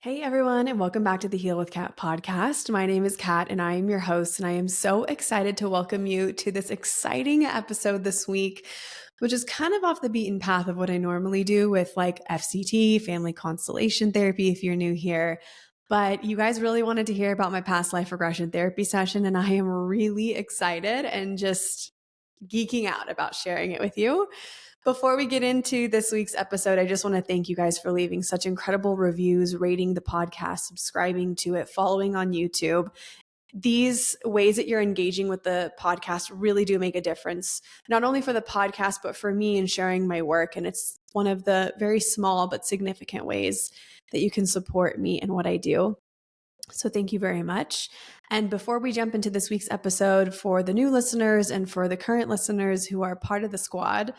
Hey everyone, and welcome back to the Heal with Kat podcast. My name is Kat, and I am your host, and I am so excited to welcome you to this exciting episode this week, which is kind of off the beaten path of what I normally do with like FCT, family constellation therapy, if you're new here. But you guys really wanted to hear about my past life regression therapy session, and I am really excited and just geeking out about sharing it with you. Before we get into this week's episode, I just want to thank you guys for leaving such incredible reviews, rating the podcast, subscribing to it, following on YouTube. These ways that you're engaging with the podcast really do make a difference, not only for the podcast, but for me in sharing my work. And it's one of the very small but significant ways that you can support me in what I do. So thank you very much. And before we jump into this week's episode, for the new listeners and for the current listeners who are part of the squad,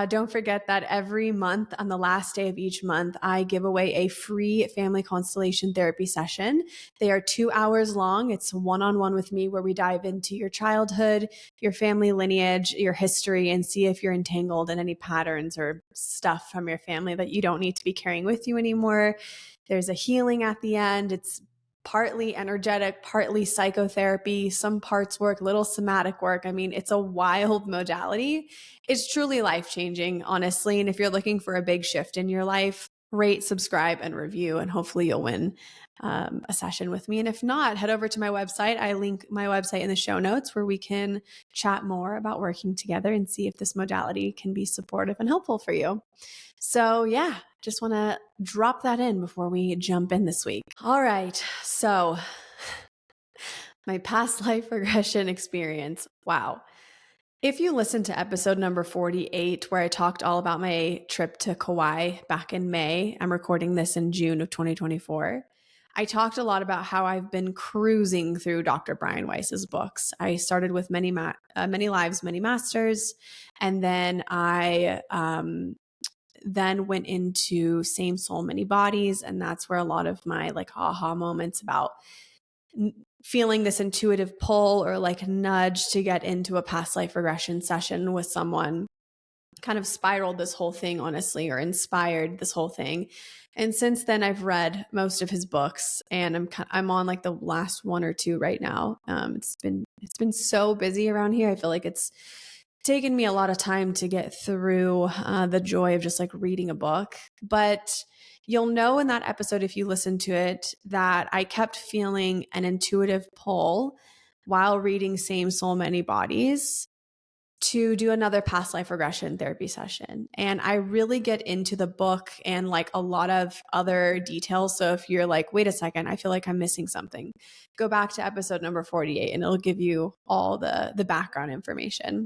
don't forget that every month on the last day of each month, I give away a free family constellation therapy session. They are 2 hours long. It's one-on-one with me where we dive into your childhood, your family lineage, your history, and see if you're entangled in any patterns or stuff from your family that you don't need to be carrying with you anymore. There's a healing at the end. It's partly energetic, partly psychotherapy, some parts work, little somatic work. I mean, it's a wild modality. It's truly life-changing, honestly. And if you're looking for a big shift in your life, rate, subscribe, and review, and hopefully you'll win a session with me. And if not, head over to my website. I link my website in the show notes where we can chat more about working together and see if this modality can be supportive and helpful for you. So yeah, just want to drop that in before we jump in this week. All right. So my past life regression experience. Wow. If you listen to episode number 48, where I talked all about my trip to Kauai back in May, I'm recording this in June of 2024. I talked a lot about how I've been cruising through Dr. Brian Weiss's books. I started with Many Lives, Many Masters, and then I then went into Same Soul, Many Bodies. And that's where a lot of my like aha moments about feeling this intuitive pull or like nudge to get into a past life regression session with someone kind of spiraled this whole thing, honestly, or inspired this whole thing. And since then, I've read most of his books, and I'm on like the last one or two right now. It's been so busy around here. I feel like it's taken me a lot of time to get through the joy of just like reading a book. But you'll know in that episode, if you listen to it, that I kept feeling an intuitive pull while reading Same Soul, Many Bodies to do another past life regression therapy session. And I really get into the book and like a lot of other details. So if you're like, wait a second, I feel like I'm missing something, go back to episode number 48 and it'll give you all the background information.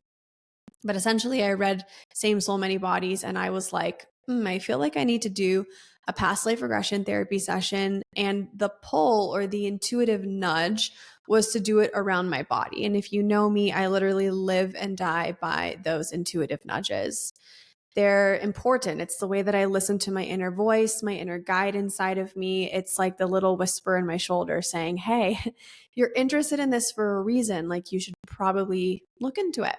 But essentially, I read Same Soul, Many Bodies, and I was like, I feel like I need to do a past life regression therapy session. And the pull or the intuitive nudge was to do it around my body. And if you know me, I literally live and die by those intuitive nudges. They're important. It's the way that I listen to my inner voice, my inner guide inside of me. It's like the little whisper in my shoulder saying, hey, you're interested in this for a reason. Like you should probably look into it.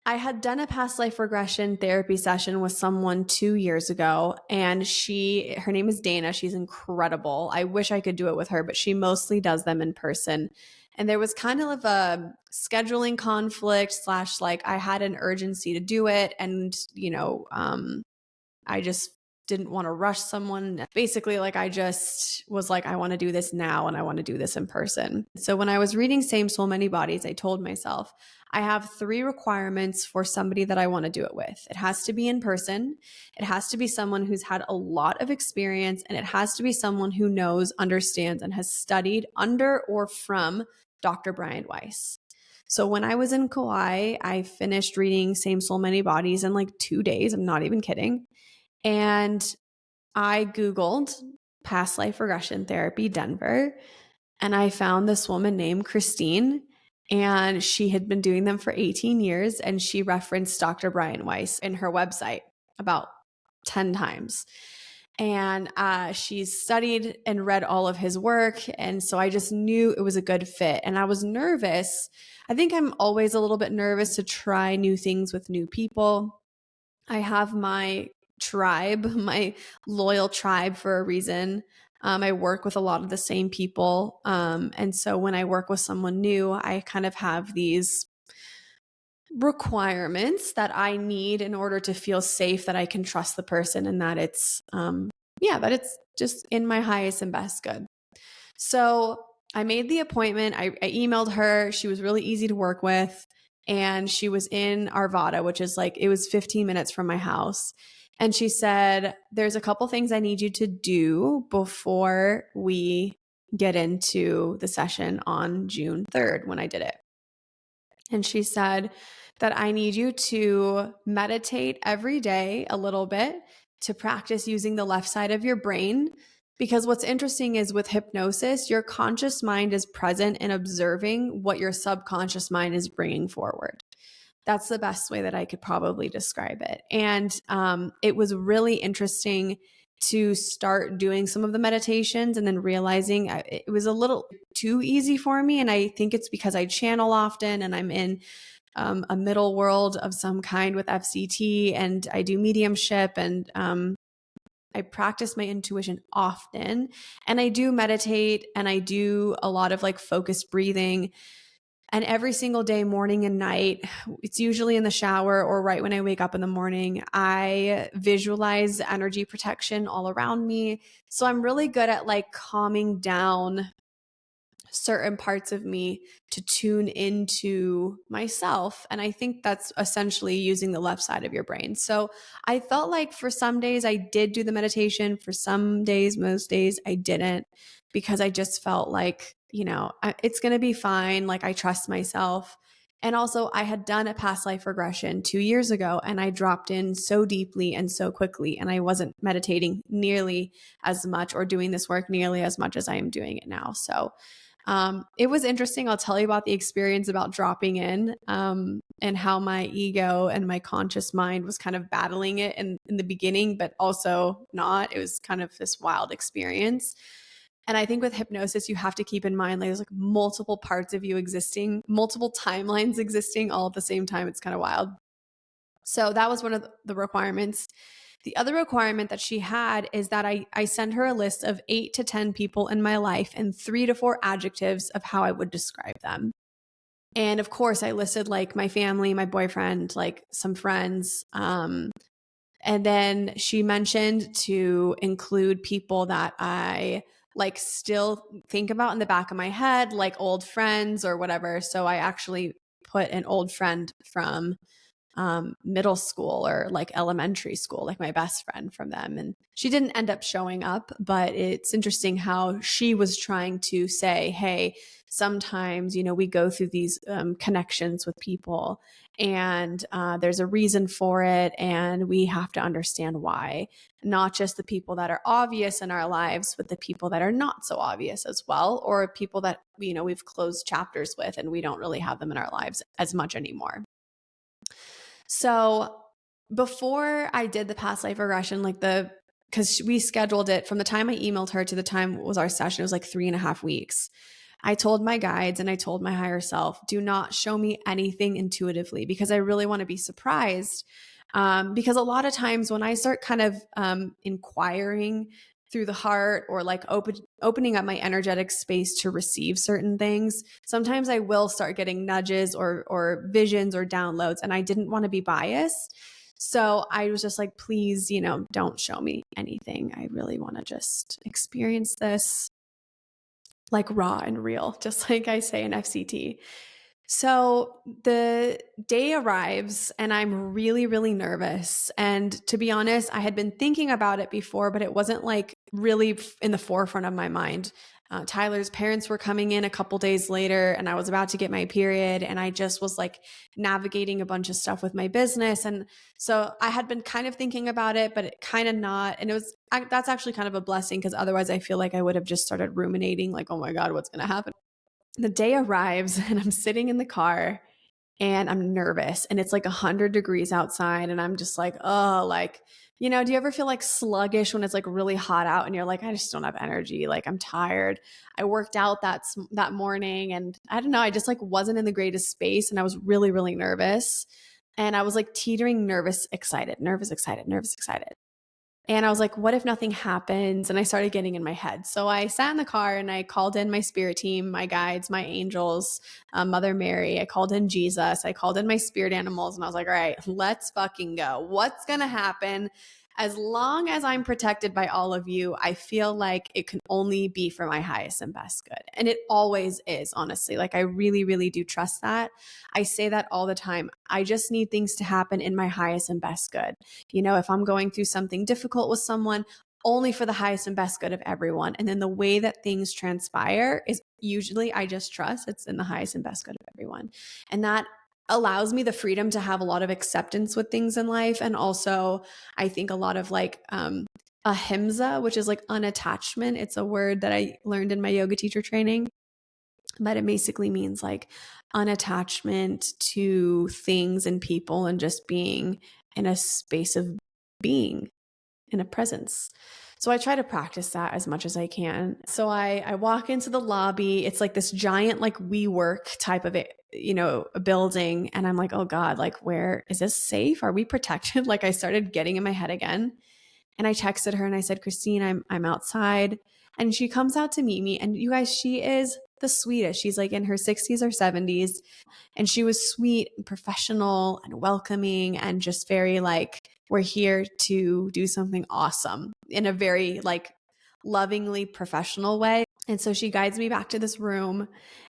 I had done a past life regression therapy session with someone 2 years ago, and her name is Dana. She's incredible. I wish I could do it with her, but she mostly does them in person. And there was kind of a scheduling conflict / like I had an urgency to do it. And, I just didn't want to rush someone. Basically, like I just was like, I want to do this now and I want to do this in person. So when I was reading Same Soul, Many Bodies, I told myself, I have 3 requirements for somebody that I want to do it with. It has to be in person. It has to be someone who's had a lot of experience, and it has to be someone who knows, understands, and has studied under or from Dr. Brian Weiss. So when I was in Kauai, I finished reading Same Soul, Many Bodies in like 2 days. I'm not even kidding. And I Googled past life regression therapy Denver, and I found this woman named Kristine, and she had been doing them for 18 years, and she referenced Dr. Brian Weiss in her website about 10 times. And she's studied and read all of his work. And so I just knew it was a good fit. And I was nervous. I think I'm always a little bit nervous to try new things with new people. I have my tribe, my loyal tribe for a reason. I work with a lot of the same people. And so when I work with someone new, I kind of have these requirements that I need in order to feel safe, that I can trust the person, and that that it's just in my highest and best good. So I made the appointment. I emailed her. She was really easy to work with. And she was in Arvada, which is like, it was 15 minutes from my house. And she said, there's a couple things I need you to do before we get into the session on June 3rd when I did it. And she said that I need you to meditate every day a little bit, to practice using the left side of your brain. Because what's interesting is with hypnosis, your conscious mind is present and observing what your subconscious mind is bringing forward. That's the best way that I could probably describe it. And it was really interesting to start doing some of the meditations and then realizing it was a little too easy for me. And I think it's because I channel often and I'm in a middle world of some kind with FCT, and I do mediumship, and I practice my intuition often, and I do meditate, and I do a lot of like focused breathing. And every single day, morning and night, it's usually in the shower or right when I wake up in the morning, I visualize energy protection all around me. So I'm really good at like calming down certain parts of me to tune into myself. And I think that's essentially using the left side of your brain. So I felt like for some days I did do the meditation. For some days, most days, I didn't, because I just felt like, it's going to be fine. Like, I trust myself. And also, I had done a past life regression 2 years ago, and I dropped in so deeply and so quickly, and I wasn't meditating nearly as much or doing this work nearly as much as I am doing it now. So it was interesting. I'll tell you about the experience about dropping in, and how my ego and my conscious mind was kind of battling it in the beginning, but also not. It was kind of this wild experience. And I think with hypnosis, you have to keep in mind, like, there's like multiple parts of you existing, multiple timelines existing all at the same time. It's kind of wild. So that was one of the requirements. The other requirement that she had is that I send her a list of 8 to 10 people in my life and 3 to 4 adjectives of how I would describe them. And of course, I listed like my family, my boyfriend, like some friends. And then she mentioned to include people that I like still think about in the back of my head, like old friends or whatever. So I actually put an old friend from middle school or like elementary school, like my best friend from them. And she didn't end up showing up, but it's interesting how she was trying to say, hey, sometimes, we go through these connections with people, and there's a reason for it. And we have to understand why, not just the people that are obvious in our lives, but the people that are not so obvious as well, or people that, we've closed chapters with and we don't really have them in our lives as much anymore. So before I did the past life regression, because we scheduled it from the time I emailed her to the time was our session, it was like 3.5 weeks. I told my guides and I told my higher self, do not show me anything intuitively, because I really want to be surprised. Because a lot of times when I start kind of inquiring through the heart, or like opening up my energetic space to receive certain things, sometimes I will start getting nudges or visions or downloads, and I didn't want to be biased. So I was just like, please, don't show me anything. I really want to just experience this like raw and real, just like I say in FCT. So the day arrives and I'm really, really nervous. And to be honest, I had been thinking about it before, but it wasn't like really in the forefront of my mind. Tyler's parents were coming in a couple days later, and I was about to get my period, and I just was like navigating a bunch of stuff with my business. And so I had been kind of thinking about it, but it kind of not. And that's actually kind of a blessing, because otherwise I feel like I would have just started ruminating like, oh my God, what's going to happen? The day arrives and I'm sitting in the car and I'm nervous, and it's like 100 degrees outside, and I'm just like, oh, like, do you ever feel like sluggish when it's like really hot out and you're like, I just don't have energy. Like, I'm tired. I worked out that morning, and I don't know, I just like wasn't in the greatest space, and I was really, really nervous. And I was like teetering nervous, excited, nervous, excited, nervous, excited. And I was like, what if nothing happens? And I started getting in my head. So I sat in the car and I called in my spirit team, my guides, my angels, Mother Mary. I called in Jesus. I called in my spirit animals. And I was like, all right, let's fucking go. What's going to happen? As long as I'm protected by all of you, I feel like it can only be for my highest and best good. And it always is, honestly. Like, I really, really do trust that. I say that all the time. I just need things to happen in my highest and best good. You know, if I'm going through something difficult with someone, only for the highest and best good of everyone. And then the way that things transpire is usually, I just trust it's in the highest and best good of everyone. And that allows me the freedom to have a lot of acceptance with things in life. And also, I think a lot of like ahimsa, which is like unattachment. It's a word that I learned in my yoga teacher training, but it basically means like unattachment to things and people and just being in a space of being in a presence. So I try to practice that as much as I can. So I walk into the lobby. It's like this giant like WeWork type of it, you know, a building. And I'm like, oh God, like where is this safe? Are we protected? Like I started getting in my head again. And I texted her and I said, Kristine, I'm outside. And she comes out to meet me. And you guys, she is the sweetest. She's like in her 60s or 70s. And she was sweet and professional and welcoming and just very like, we're here to do something awesome in a very like lovingly professional way. And so she guides me back to this room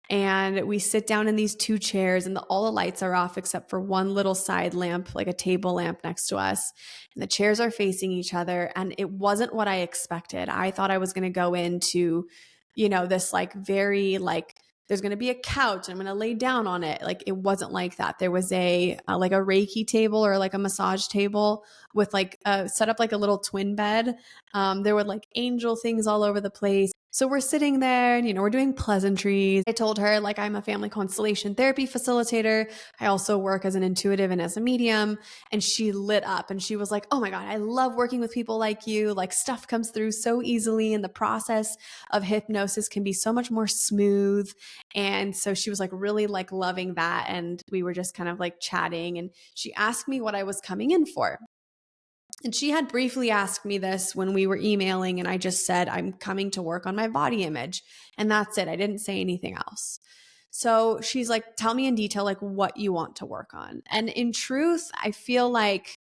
and we sit down in these two chairs and all the lights are off except for one little side lamp, like a table lamp next to us. And the chairs are facing each other. And it wasn't what I expected. I thought I was going to go into, you know, this like very like, there's going to be a couch and I'm going to lay down on it. Like it wasn't like that. There was like a Reiki table or like a massage table with like set up like a little twin bed. There were like angel things all over the place. So we're sitting there and, you know, we're doing pleasantries. I told her like I'm a family constellation therapy facilitator. I also work as an intuitive and as a medium. And she lit up and she was like, oh my God, I love working with people like you. Like stuff comes through so easily and the process of hypnosis can be so much more smooth. And so she was like really like loving that. And we were just kind of like chatting and she asked me what I was coming in for. And she had briefly asked me this when we were emailing, and I just said, I'm coming to work on my body image. And that's it. I didn't say anything else. So she's like, tell me in detail, like what you want to work on. And in truth, I feel like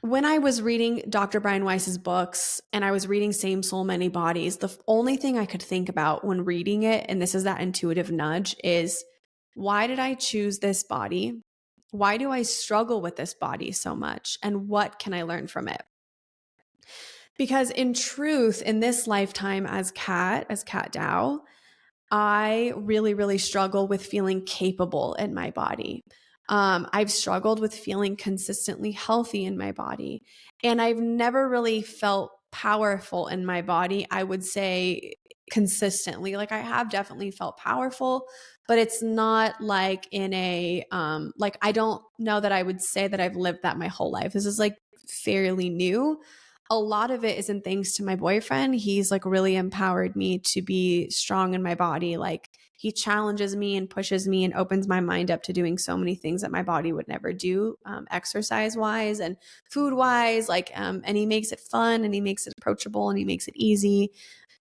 when I was reading Dr. Brian Weiss's books and I was reading Same Soul, Many Bodies, the only thing I could think about when reading it, and this is that intuitive nudge, is why did I choose this body? Why do I struggle with this body so much? And what can I learn from it? Because in truth, in this lifetime as Kat Dow, I really, really struggle with feeling capable in my body. I've struggled with feeling consistently healthy in my body. And I've never really felt powerful in my body, I would say consistently. Like I have definitely felt powerful, but it's not like in a, like I don't know that I would say that I've lived that my whole life. This is like fairly new. A lot of it isn't thanks to my boyfriend. He's like really empowered me to be strong in my body. Like he challenges me and pushes me and opens my mind up to doing so many things that my body would never do, exercise wise and food wise. Like, and he makes it fun and he makes it approachable and he makes it easy.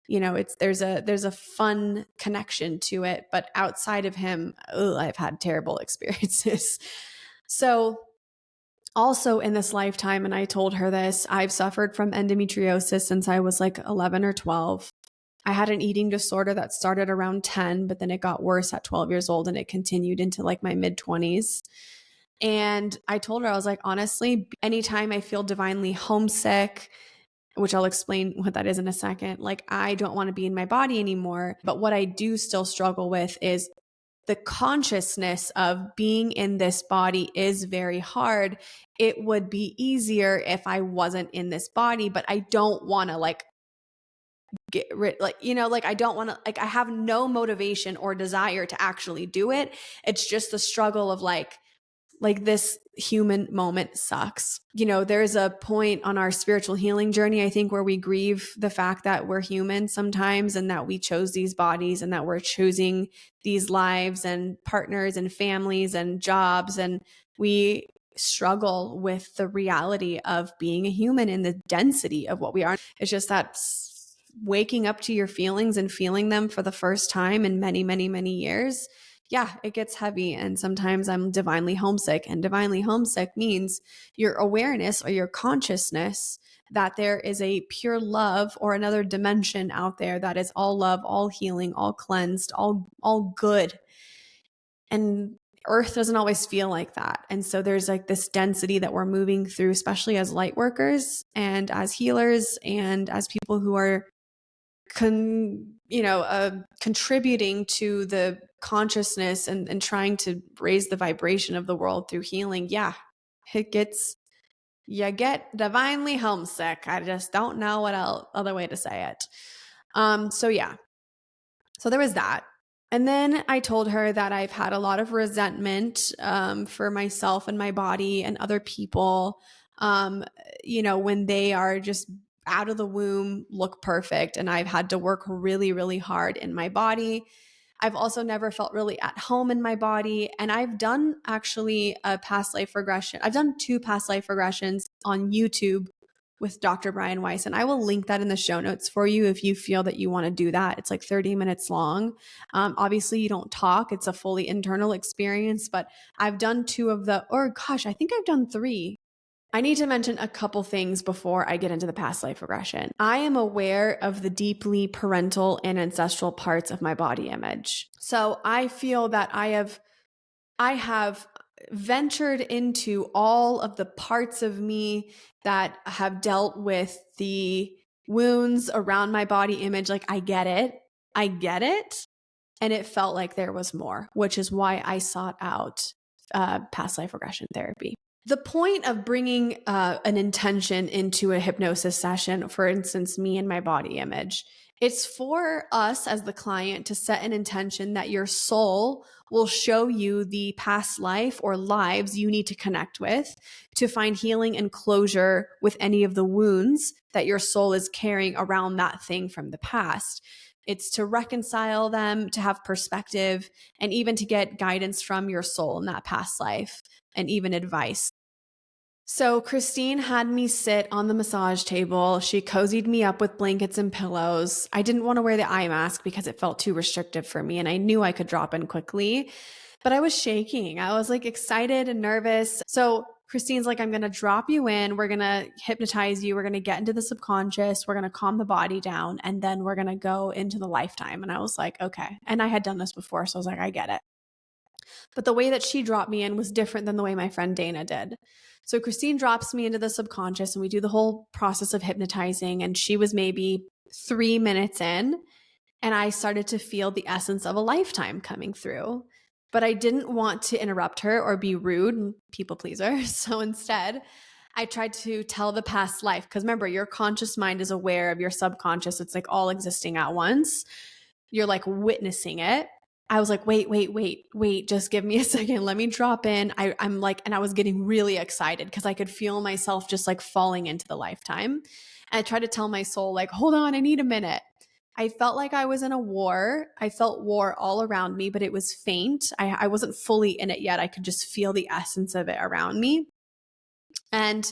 You know, there's a fun connection to it, but outside of him, I've had terrible experiences. So also in this lifetime, and I told her this, I've suffered from endometriosis since I was like 11 or 12. I had an eating disorder that started around 10, but then it got worse at 12 years old and it continued into like my mid 20s. And I told her, I was like, honestly, anytime I feel divinely homesick, which I'll explain what that is in a second, like I don't want to be in my body anymore. But what I do still struggle with is the consciousness of being in this body is very hard. It would be easier if I wasn't in this body, but I don't want to like get rid, like, you know, like I don't want to, like, I have no motivation or desire to actually do it. It's just the struggle of like this human moment sucks. You know, there's a point on our spiritual healing journey, I think, where we grieve the fact that we're human sometimes and that we chose these bodies and that we're choosing these lives and partners and families and jobs. And we struggle with the reality of being a human and the density of what we are. It's just that waking up to your feelings and feeling them for the first time in many, many, many years. Yeah, it gets heavy. And sometimes I'm divinely homesick. And divinely homesick means your awareness or your consciousness that there is a pure love or another dimension out there that is all love, all healing, all cleansed, all good. And Earth doesn't always feel like that. And so there's like this density that we're moving through, especially as light workers and as healers and as people who are contributing to the consciousness and trying to raise the vibration of the world through healing. Yeah, you get divinely homesick. I just don't know what other way to say it. So there was that. And then I told her that I've had a lot of resentment for myself and my body and other people, when they are just out of the womb, look perfect. And I've had to work really, really hard in my body. I've also never felt really at home in my body. And I've done actually a past life regression. I've done 2 past life regressions on YouTube with Dr. Brian Weiss. And I will link that in the show notes for you if you feel that you want to do that. It's like 30 minutes long. Obviously, you don't talk. It's a fully internal experience, but I've done 2 of I think I've done 3. I need to mention a couple things before I get into the past life regression. I am aware of the deeply parental and ancestral parts of my body image. So I feel that I have ventured into all of the parts of me that have dealt with the wounds around my body image. Like, I get it. And it felt like there was more, which is why I sought out past life regression therapy. The point of bringing an intention into a hypnosis session, for instance, me and my body image, it's for us as the client to set an intention that your soul will show you the past life or lives you need to connect with to find healing and closure with any of the wounds that your soul is carrying around that thing from the past. It's to reconcile them, to have perspective, and even to get guidance from your soul in that past life and even advice. So Kristine had me sit on the massage table. She cozied me up with blankets and pillows. I didn't want to wear the eye mask because it felt too restrictive for me, and I knew I could drop in quickly, but I was shaking. I was like excited and nervous. So Kristine's like, I'm going to drop you in. We're going to hypnotize you. We're going to get into the subconscious. We're going to calm the body down, and then we're going to go into the lifetime. And I was like, okay. And I had done this before, so I was like, I get it. But the way that she dropped me in was different than the way my friend Dana did. So Kristine drops me into the subconscious and we do the whole process of hypnotizing. And she was maybe 3 minutes in and I started to feel the essence of a lifetime coming through. But I didn't want to interrupt her or be rude and people pleaser. So instead, I tried to tell the past life. Because remember, your conscious mind is aware of your subconscious. It's like all existing at once. You're like witnessing it. I was like, wait, just give me a second. Let me drop in. I'm like, and I was getting really excited because I could feel myself just like falling into the lifetime. And I tried to tell my soul, like, hold on, I need a minute. I felt like I was in a war. I felt war all around me, but it was faint. I wasn't fully in it yet. I could just feel the essence of it around me. And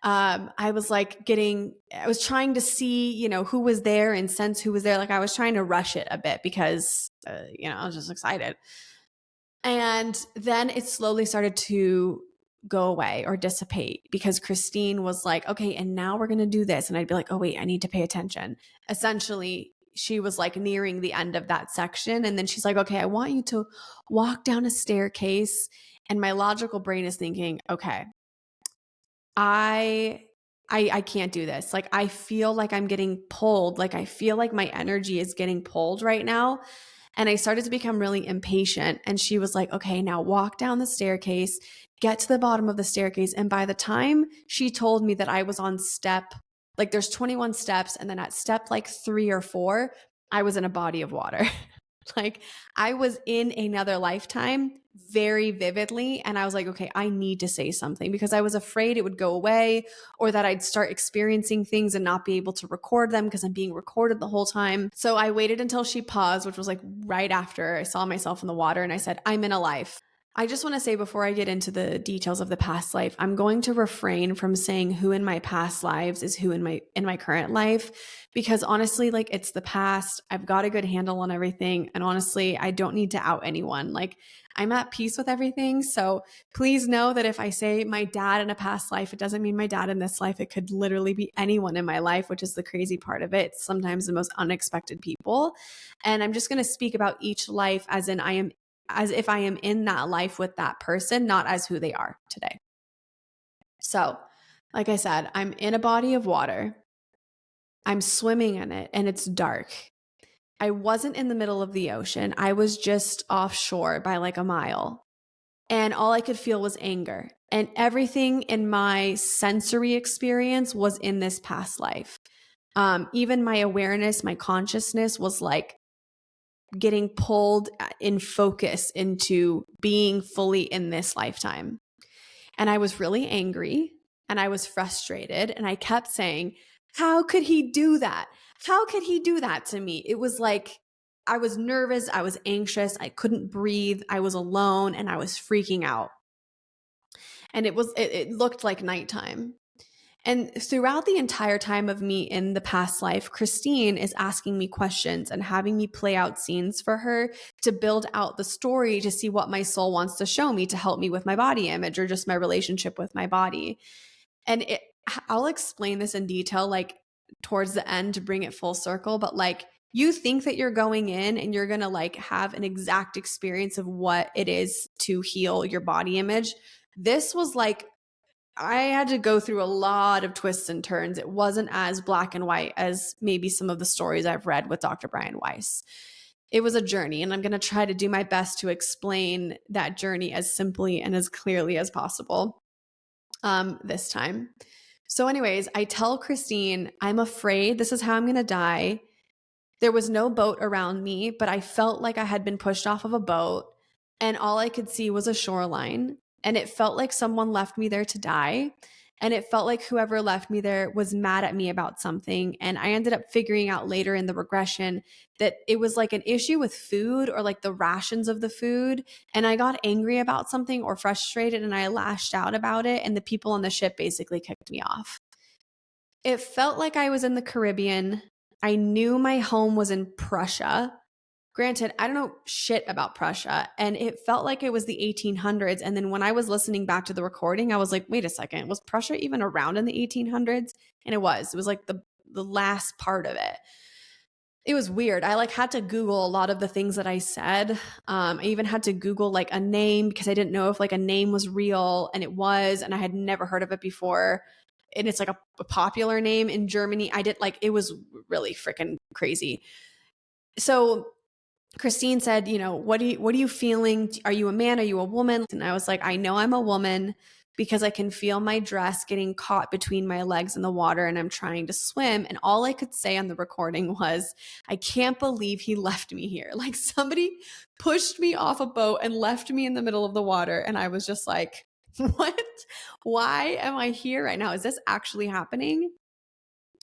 I was trying to see, who was there and sense who was there. Like I was trying to rush it a bit because, I was just excited. And then it slowly started to go away or dissipate because Kristine was like, okay, and now we're going to do this. And I'd be like, oh wait, I need to pay attention. Essentially, she was like nearing the end of that section. And then she's like, okay, I want you to walk down a staircase. And my logical brain is thinking, okay, I can't do this. Like, I feel like I'm getting pulled. Like, I feel like my energy is getting pulled right now. And I started to become really impatient. And she was like, okay, now walk down the staircase, get to the bottom of the staircase. And by the time she told me that I was on like there's 21 steps. And then at step like 3 or 4, I was in a body of water. Like I was in another lifetime very vividly. And I was like, okay, I need to say something because I was afraid it would go away or that I'd start experiencing things and not be able to record them because I'm being recorded the whole time. So I waited until she paused, which was like right after I saw myself in the water. And I said, I'm in a life. I just want to say before I get into the details of the past life, I'm going to refrain from saying who in my past lives is who in my current life, because honestly, like, it's the past. I've got a good handle on everything, and honestly, I don't need to out anyone. Like, I'm at peace with everything. So please know that if I say my dad in a past life, it doesn't mean my dad in this life. It could literally be anyone in my life, which is the crazy part of it. It's sometimes the most unexpected people. And I'm just going to speak about each life as if I am in that life with that person, not as who they are today. So, like I said, I'm in a body of water. I'm swimming in it and it's dark. I wasn't in the middle of the ocean. I was just offshore by like a mile. And all I could feel was anger. And everything in my sensory experience was in this past life. Even my awareness, my consciousness was like getting pulled in focus into being fully in this lifetime. And I was really angry and I was frustrated. And I kept saying, how could he do that? How could he do that to me? It was like, I was nervous. I was anxious. I couldn't breathe. I was alone and I was freaking out. And it looked like nighttime. And throughout the entire time of me in the past life, Kristine is asking me questions and having me play out scenes for her to build out the story to see what my soul wants to show me to help me with my body image or just my relationship with my body. And I'll explain this in detail, like towards the end to bring it full circle. But like, you think that you're going in and you're going to like have an exact experience of what it is to heal your body image. This was like, I had to go through a lot of twists and turns. It wasn't as black and white as maybe some of the stories I've read with Dr. Brian Weiss. It was a journey, and I'm going to try to do my best to explain that journey as simply and as clearly as possible this time. So anyways, I tell Kristine, I'm afraid this is how I'm going to die. There was no boat around me, but I felt like I had been pushed off of a boat and all I could see was a shoreline. And it felt like someone left me there to die. And it felt like whoever left me there was mad at me about something. And I ended up figuring out later in the regression that it was like an issue with food or like the rations of the food. And I got angry about something or frustrated and I lashed out about it. And the people on the ship basically kicked me off. It felt like I was in the Caribbean. I knew my home was in Prussia. Granted, I don't know shit about Prussia, and it felt like it was the 1800s. And then when I was listening back to the recording, I was like, wait a second, was Prussia even around in the 1800s? And it was like the last part of it. It was weird. I like had to Google a lot of the things that I said. I even had to Google like a name because I didn't know if like a name was real, and it was, and I had never heard of it before. And it's like a popular name in Germany. It was really freaking crazy. So Kristine said, what are you feeling? Are you a man? Are you a woman? And I was like, I know I'm a woman because I can feel my dress getting caught between my legs in the water and I'm trying to swim. And all I could say on the recording was, I can't believe he left me here. Like somebody pushed me off a boat and left me in the middle of the water. And I was just like, what? Why am I here right now? Is this actually happening?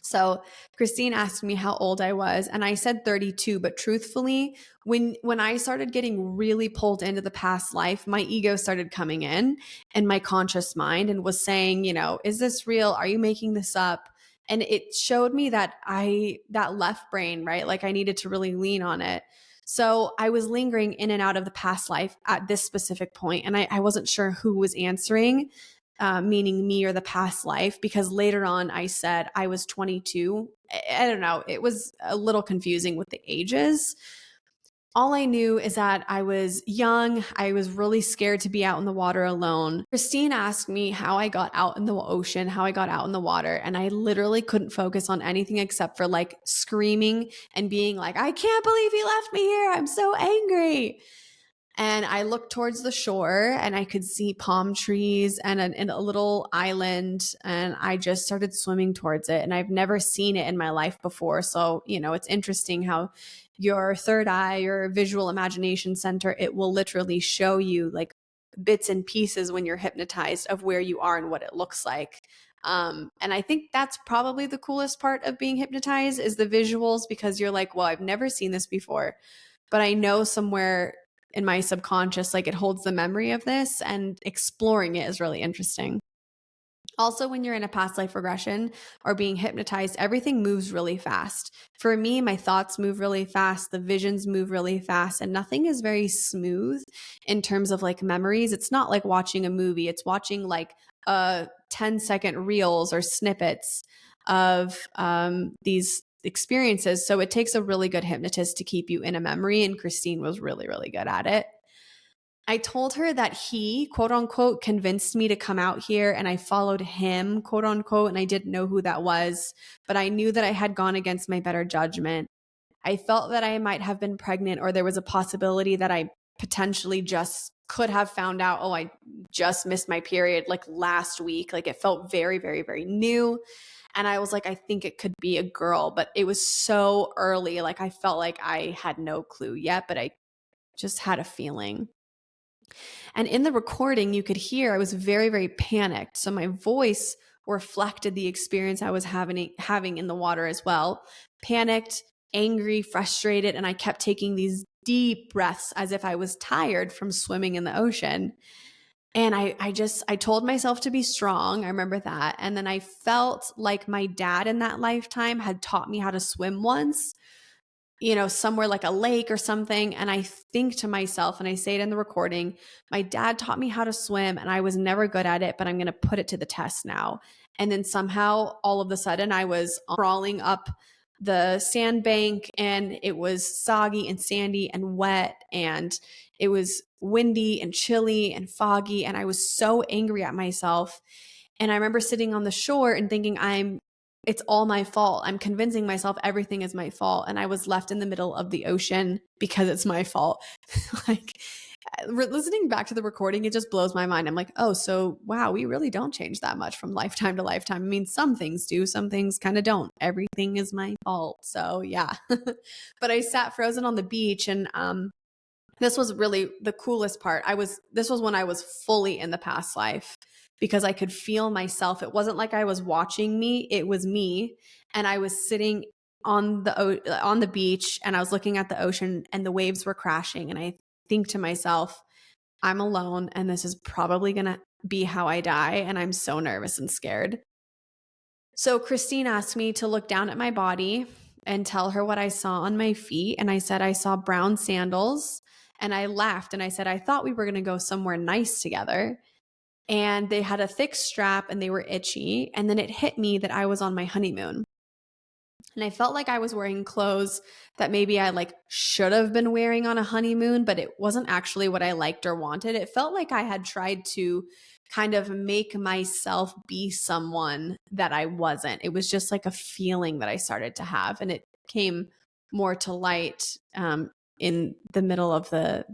So Kristine asked me how old I was, and I said 32. But truthfully, when I started getting really pulled into the past life, my ego started coming in and my conscious mind and was saying, is this real? Are you making this up? And it showed me that that left brain, right? Like I needed to really lean on it. So I was lingering in and out of the past life at this specific point, and I wasn't sure who was answering. Meaning me or the past life, because later on I said I was 22. I don't know. It was a little confusing with the ages. All I knew is that I was young. I was really scared to be out in the water alone. Kristine asked me how I got out in the ocean, how I got out in the water. And I literally couldn't focus on anything except for like screaming and being like, I can't believe he left me here. I'm so angry. And I looked towards the shore and I could see palm trees and a little island. And I just started swimming towards it. And I've never seen it in my life before. So, it's interesting how your third eye, your visual imagination center, it will literally show you like bits and pieces when you're hypnotized of where you are and what it looks like. And I think that's probably the coolest part of being hypnotized is the visuals, because you're like, well, I've never seen this before, but I know somewhere in my subconscious, like it holds the memory of this, and exploring it is really interesting. Also, when you're in a past life regression or being hypnotized, everything moves really fast. For me, my thoughts move really fast, the visions move really fast, and nothing is very smooth in terms of like memories. It's not like watching a movie, it's watching like 10-second reels or snippets of these experiences. So it takes a really good hypnotist to keep you in a memory, and Kristine was really, really good at it. I told her that he, quote unquote, convinced me to come out here, and I followed him, quote unquote, and I didn't know who that was, but I knew that I had gone against my better judgment. I felt that I might have been pregnant, or there was a possibility that I potentially just could have found out, oh, I just missed my period like last week. Like it felt very, very, very new. And I was like, I think it could be a girl, but it was so early. Like I felt like I had no clue yet, but I just had a feeling. And in the recording, you could hear I was very, very panicked. So my voice reflected the experience I was having in the water as well. Panicked, angry, frustrated, and I kept taking these deep breaths as if I was tired from swimming in the ocean. And I told myself to be strong. I remember that. And then I felt like my dad in that lifetime had taught me how to swim once, somewhere like a lake or something. And I think to myself, and I say it in the recording, my dad taught me how to swim and I was never good at it, but I'm going to put it to the test now. And then somehow all of a sudden I was crawling up the sandbank, and it was soggy and sandy and wet, and it was windy and chilly and foggy. And I was so angry at myself. And I remember sitting on the shore and thinking, it's all my fault. I'm convincing myself everything is my fault. And I was left in the middle of the ocean because it's my fault. Like listening back to the recording, it just blows my mind. I'm like, oh, so wow, we really don't change that much from lifetime to lifetime. I mean, some things do, some things kind of don't. Everything is my fault. So yeah. But I sat frozen on the beach, and this was really the coolest part. This was when I was fully in the past life, because I could feel myself. It wasn't like I was watching me, it was me. And I was sitting on the beach, and I was looking at the ocean, and the waves were crashing. And I think to myself, I'm alone, and this is probably going to be how I die. And I'm so nervous and scared. So Kristine asked me to look down at my body and tell her what I saw on my feet. And I said, I saw brown sandals. And I laughed and I said, I thought we were going to go somewhere nice together. And they had a thick strap and they were itchy. And then it hit me that I was on my honeymoon. And I felt like I was wearing clothes that maybe I like should have been wearing on a honeymoon, but it wasn't actually what I liked or wanted. It felt like I had tried to kind of make myself be someone that I wasn't. It was just like a feeling that I started to have. And it came more to light in the middle of the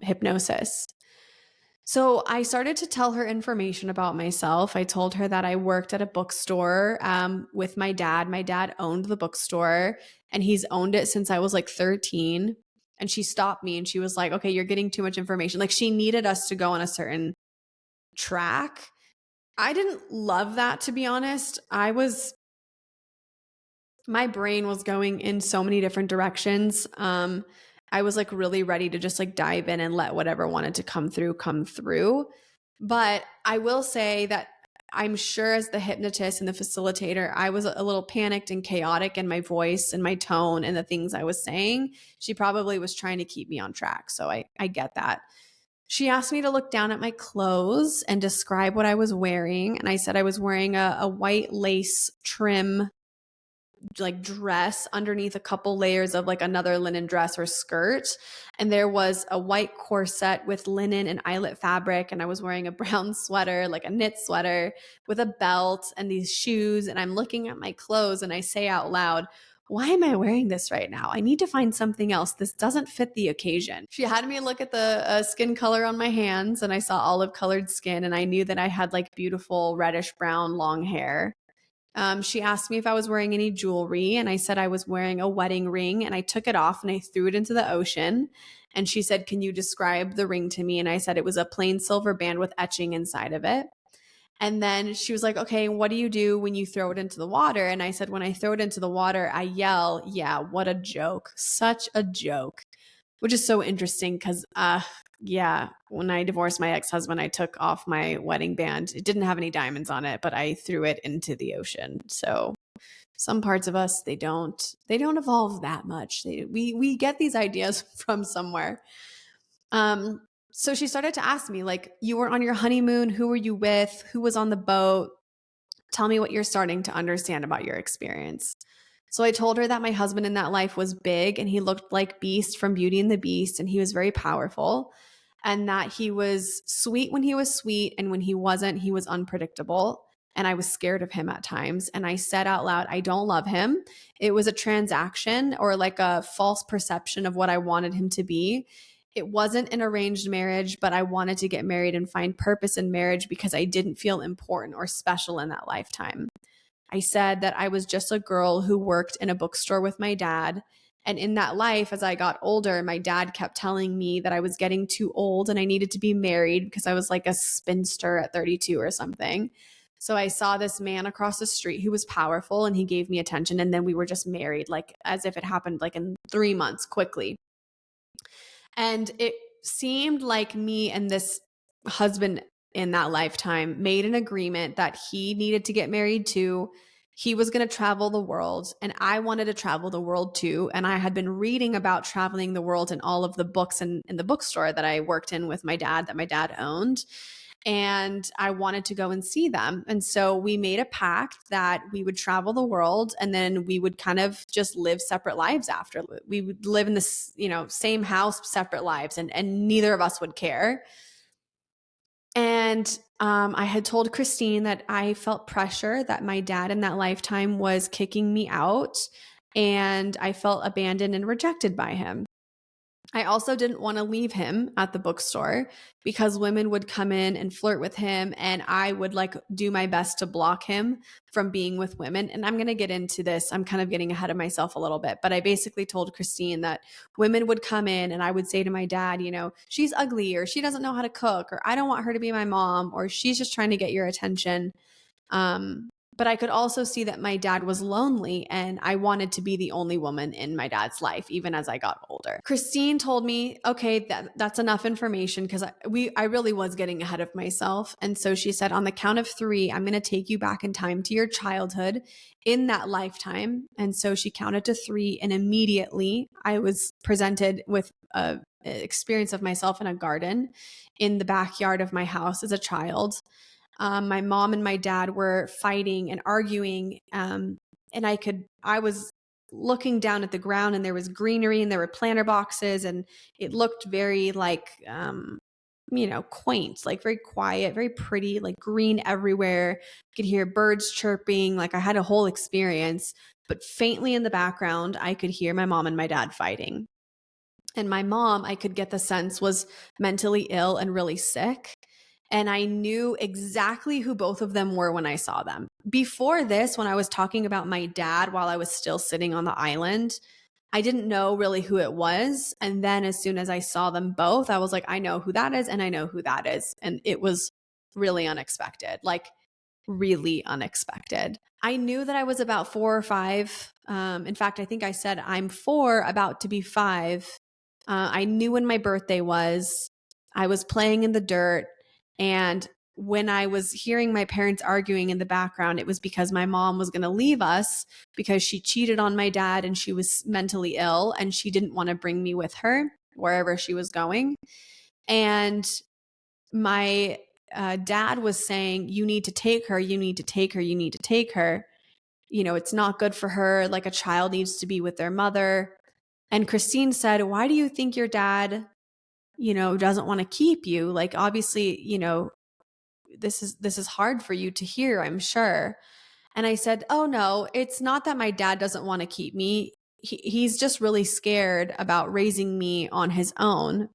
hypnosis. So I started to tell her information about myself. I told her that I worked at a bookstore with my dad. My dad owned the bookstore, and he's owned it since I was like 13. And she stopped me and she was like, okay, you're getting too much information. Like she needed us to go on a certain track. I didn't love that, to be honest. My brain was going in so many different directions. I was like really ready to just like dive in and let whatever wanted to come through. But I will say that I'm sure as the hypnotist and the facilitator, I was a little panicked and chaotic in my voice and my tone and the things I was saying. She probably was trying to keep me on track. So I get that. She asked me to look down at my clothes and describe what I was wearing. And I said I was wearing a white lace trim like dress underneath a couple layers of like another linen dress or skirt. And there was a white corset with linen and eyelet fabric. And I was wearing a brown sweater, like a knit sweater with a belt and these shoes. And I'm looking at my clothes and I say out loud, why am I wearing this right now? I need to find something else. This doesn't fit the occasion. She had me look at the skin color on my hands, and I saw olive colored skin, and I knew that I had like beautiful reddish brown long hair. She asked me if I was wearing any jewelry, and I said I was wearing a wedding ring, and I took it off and I threw it into the ocean. And she said, can you describe the ring to me? And I said it was a plain silver band with etching inside of it. And then she was like, okay, what do you do when you throw it into the water? And I said, when I throw it into the water, I yell, yeah, what a joke. Such a joke. which is so interesting because, yeah, when I divorced my ex-husband, I took off my wedding band. It didn't have any diamonds on it, but I threw it into the ocean. So some parts of us, they don't evolve that much. We get these ideas from somewhere. So she started to ask me, like, you were on your honeymoon. Who were you with? Who was on the boat? Tell me what you're starting to understand about your experience. So I told her that my husband in that life was big and he looked like Beast from Beauty and the Beast, and he was very powerful, and that he was sweet when he was sweet, and when he wasn't, he was unpredictable. And I was scared of him at times. And I said out loud, I don't love him. It was a transaction or like a false perception of what I wanted him to be. It wasn't an arranged marriage, but I wanted to get married and find purpose in marriage because I didn't feel important or special in that lifetime. I said that I was just a girl who worked in a bookstore with my dad. And in that life, as I got older, my dad kept telling me that I was getting too old and I needed to be married because I was like a spinster at 32 or something. So I saw this man across the street who was powerful and he gave me attention. And then we were just married, like as if it happened like in 3 months quickly. And it seemed like me and this husband in that lifetime made an agreement that he needed to get married too. He was going to travel the world, and I wanted to travel the world too. And I had been reading about traveling the world in all of the books in the bookstore that I worked in with my dad, that my dad owned. And I wanted to go and see them. And so we made a pact that we would travel the world and then we would kind of just live separate lives after. We would live in this, same house, separate lives, and neither of us would care. And I had told Kristine that I felt pressure that my dad in that lifetime was kicking me out, and I felt abandoned and rejected by him. I also didn't want to leave him at the bookstore because women would come in and flirt with him, and I would like do my best to block him from being with women. And I'm going to get into this. I'm kind of getting ahead of myself a little bit, but I basically told Kristine that women would come in and I would say to my dad, she's ugly, or she doesn't know how to cook, or I don't want her to be my mom, or she's just trying to get your attention. But I could also see that my dad was lonely and I wanted to be the only woman in my dad's life, even as I got older. Kristine told me, okay, that's enough information, because I really was getting ahead of myself. And so she said, on the count of 3, I'm going to take you back in time to your childhood in that lifetime. And so she counted to 3, and immediately I was presented with an experience of myself in a garden in the backyard of my house as a child. My mom and my dad were fighting and arguing. And I was looking down at the ground, and there was greenery and there were planter boxes, and it looked very like, quaint, like very quiet, very pretty, like green everywhere. You could hear birds chirping. Like I had a whole experience, but faintly in the background, I could hear my mom and my dad fighting. And my mom, I could get the sense, was mentally ill and really sick. And I knew exactly who both of them were when I saw them. Before this, when I was talking about my dad while I was still sitting on the island, I didn't know really who it was. And then as soon as I saw them both, I was like, I know who that is, and I know who that is. And it was really unexpected, like really unexpected. I knew that I was about 4 or 5. In fact, I think I said I'm 4, about to be 5. I knew when my birthday was. I was playing in the dirt. And when I was hearing my parents arguing in the background, it was because my mom was going to leave us because she cheated on my dad and she was mentally ill and she didn't want to bring me with her wherever she was going. And my dad was saying, you need to take her, you need to take her, you need to take her. It's not good for her. Like a child needs to be with their mother. And Kristine said, why do you think your dad doesn't want to keep you? Like, obviously, this is hard for you to hear, I'm sure. And I said, oh no, it's not that my dad doesn't want to keep me. He's just really scared about raising me on his own.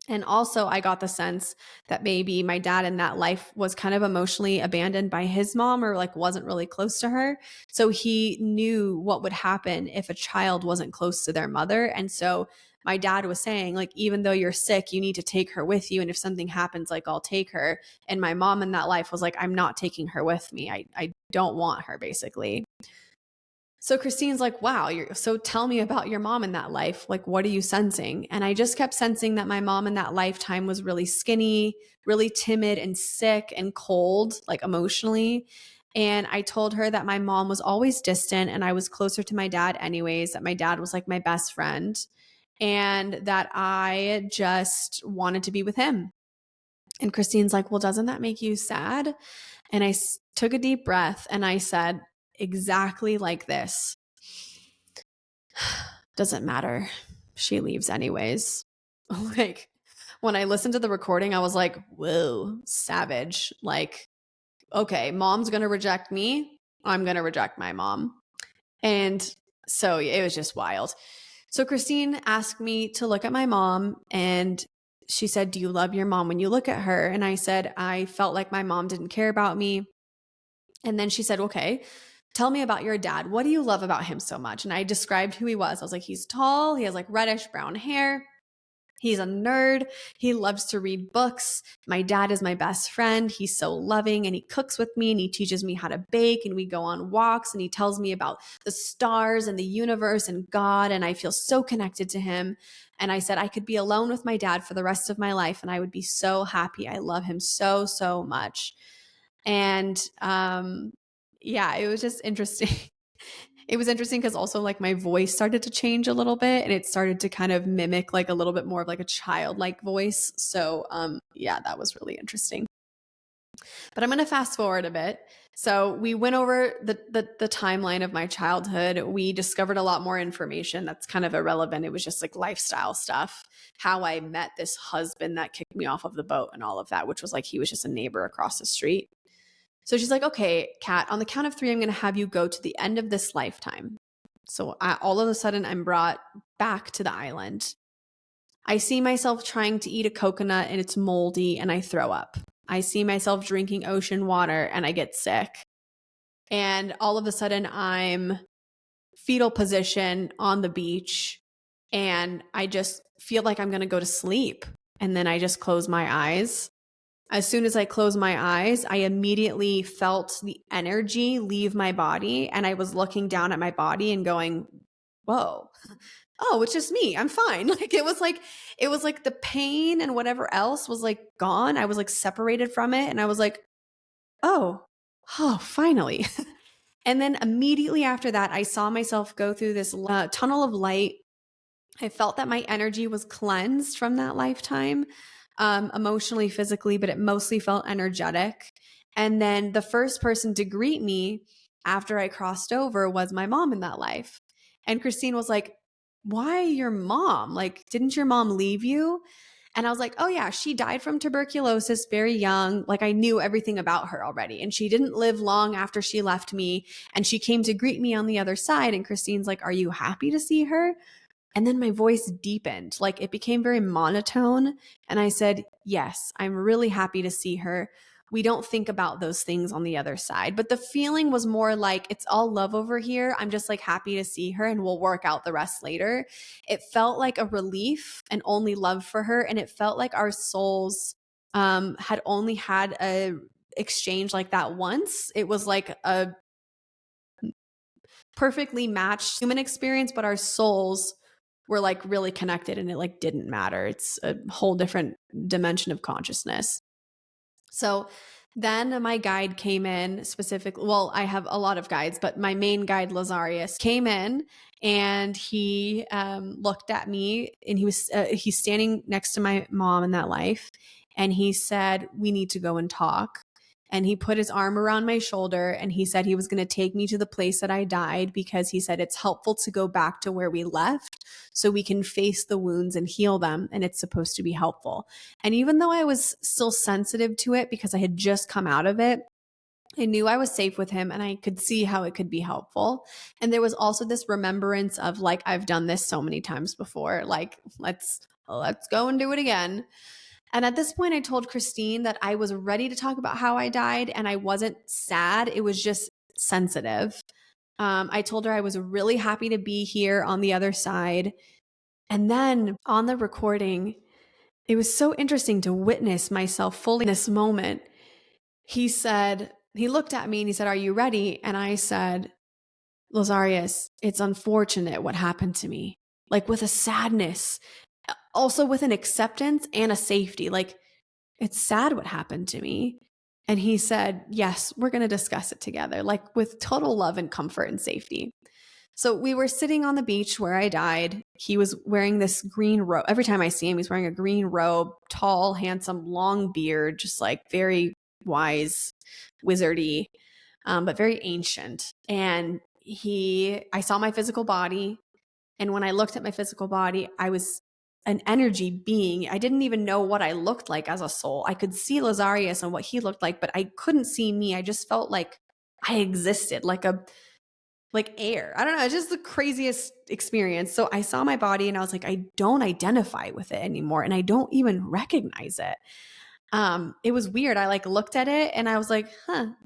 And also I got the sense that maybe my dad in that life was kind of emotionally abandoned by his mom, or like wasn't really close to her. So he knew what would happen if a child wasn't close to their mother. And so my dad was saying, like, even though you're sick, you need to take her with you. And if something happens, like, I'll take her. And my mom in that life was like, I'm not taking her with me. I don't want her, basically. So Kristine's like, wow, so tell me about your mom in that life. Like, what are you sensing? And I just kept sensing that my mom in that lifetime was really skinny, really timid and sick and cold, like emotionally. And I told her that my mom was always distant and I was closer to my dad anyways, that my dad was like my best friend and that I just wanted to be with him. And Kristine's like, well, doesn't that make you sad? And I took a deep breath and I said, exactly like this. Doesn't matter. She leaves anyways. Like, when I listened to the recording, I was like, whoa, savage. Like, okay, mom's going to reject me. I'm going to reject my mom. And so it was just wild. So Kristine asked me to look at my mom and she said, do you love your mom when you look at her? And I said, I felt like my mom didn't care about me. And then she said, okay, tell me about your dad. What do you love about him so much? And I described who he was. I was like, he's tall. He has like reddish brown hair. He's a nerd. He loves to read books. My dad is my best friend. He's so loving and he cooks with me and he teaches me how to bake and we go on walks and he tells me about the stars and the universe and God. And I feel so connected to him. And I said, I could be alone with my dad for the rest of my life and I would be so happy. I love him so, so much. And yeah, it was just interesting. It was interesting because also like my voice started to change a little bit and it started to kind of mimic like a little bit more of like a childlike voice. So yeah, that was really interesting. But I'm going to fast forward a bit. So we went over the timeline of my childhood. We discovered a lot more information that's kind of irrelevant. It was just like lifestyle stuff, how I met this husband that kicked me off of the boat and all of that, which was like he was just a neighbor across the street. So she's like, okay, Kat, on the count of 3, I'm going to have you go to the end of this lifetime. So all of a sudden, I'm brought back to the island. I see myself trying to eat a coconut and it's moldy and I throw up. I see myself drinking ocean water and I get sick. And all of a sudden, I'm fetal position on the beach and I just feel like I'm going to go to sleep. And then I just close my eyes. As soon as I closed my eyes, I immediately felt the energy leave my body. And I was looking down at my body and going, whoa, oh, it's just me. I'm fine. Like it was like the pain and whatever else was like gone. I was like separated from it. And I was like, oh, finally. And then immediately after that, I saw myself go through this tunnel of light. I felt that my energy was cleansed from that lifetime. Emotionally, physically, but it mostly felt energetic. And then the first person to greet me after I crossed over was my mom in that life. And Kristine was like, why your mom? Like, didn't your mom leave you? And I was like, oh yeah, she died from tuberculosis very young. Like I knew everything about her already. And she didn't live long after she left me. And she came to greet me on the other side. And Kristine's like, are you happy to see her? And then my voice deepened, like it became very monotone. And I said, yes, I'm really happy to see her. We don't think about those things on the other side. But the feeling was more like it's all love over here. I'm just like happy to see her and we'll work out the rest later. It felt like a relief and only love for her. And it felt like our souls had only had a exchange like that once. It was like a perfectly matched human experience, but our souls were like really connected and it like didn't matter. It's a whole different dimension of consciousness. So then my guide came in specifically. Well, I have a lot of guides, but my main guide, Lazarius, came in and he looked at me and he's standing next to my mom in that life. And he said, we need to go and talk. And he put his arm around my shoulder and he said he was going to take me to the place that I died because he said it's helpful to go back to where we left so we can face the wounds and heal them. And it's supposed to be helpful. And even though I was still sensitive to it because I had just come out of it, I knew I was safe with him and I could see how it could be helpful. And there was also this remembrance of like, I've done this so many times before. Like, let's go and do it again. And at this point, I told Kristine that I was ready to talk about how I died and I wasn't sad. It was just sensitive. I told her I was really happy to be here on the other side. And then on the recording, it was so interesting to witness myself fully in this moment. He looked at me and he said, are you ready? And I said, Lazarius, it's unfortunate what happened to me. Like with a sadness, also with an acceptance and a safety. Like it's sad what happened to me. And he said, yes, we're going to discuss it together, like with total love and comfort and safety. So we were sitting on the beach where I died. He was wearing this green robe. Every time I see him, he's wearing a green robe, tall, handsome, long beard, just like very wise, wizardy, but very ancient. And I saw my physical body. And when I looked at my physical body, I was an energy being. I didn't even know what I looked like as a soul. I could see Lazarius and what he looked like, but I couldn't see me. I just felt like I existed, like air. I don't know. It's just the craziest experience. So I saw my body and I was like, I don't identify with it anymore. And I don't even recognize it. It was weird. I like looked at it and I was like,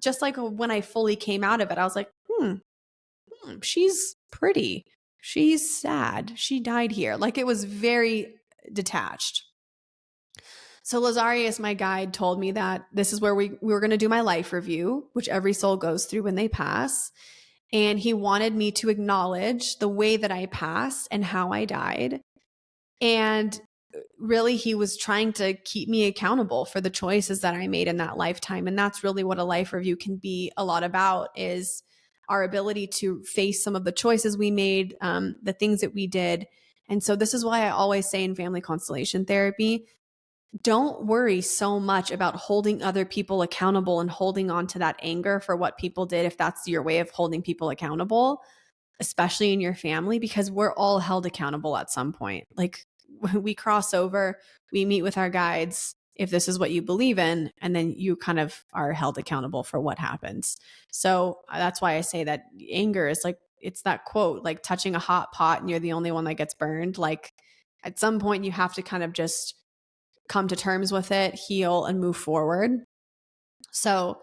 just like when I fully came out of it, I was like, she's pretty. She's sad. She died here. Like it was very detached. So Lazarius, my guide, told me that this is where we were going to do my life review, which every soul goes through when they pass. And he wanted me to acknowledge the way that I passed and how I died. And really, he was trying to keep me accountable for the choices that I made in that lifetime. And that's really what a life review can be a lot about, is our ability to face some of the choices we made, the things that we did. And so this is why I always say in family constellation therapy, don't worry so much about holding other people accountable and holding on to that anger for what people did, if that's your way of holding people accountable, especially in your family, because we're all held accountable at some point. Like when we cross over, we meet with our guides, if this is what you believe in, and then you kind of are held accountable for what happens. So that's why I say that anger is like, it's that quote, like touching a hot pot and you're the only one that gets burned. Like at some point you have to kind of just come to terms with it, heal, and move forward. So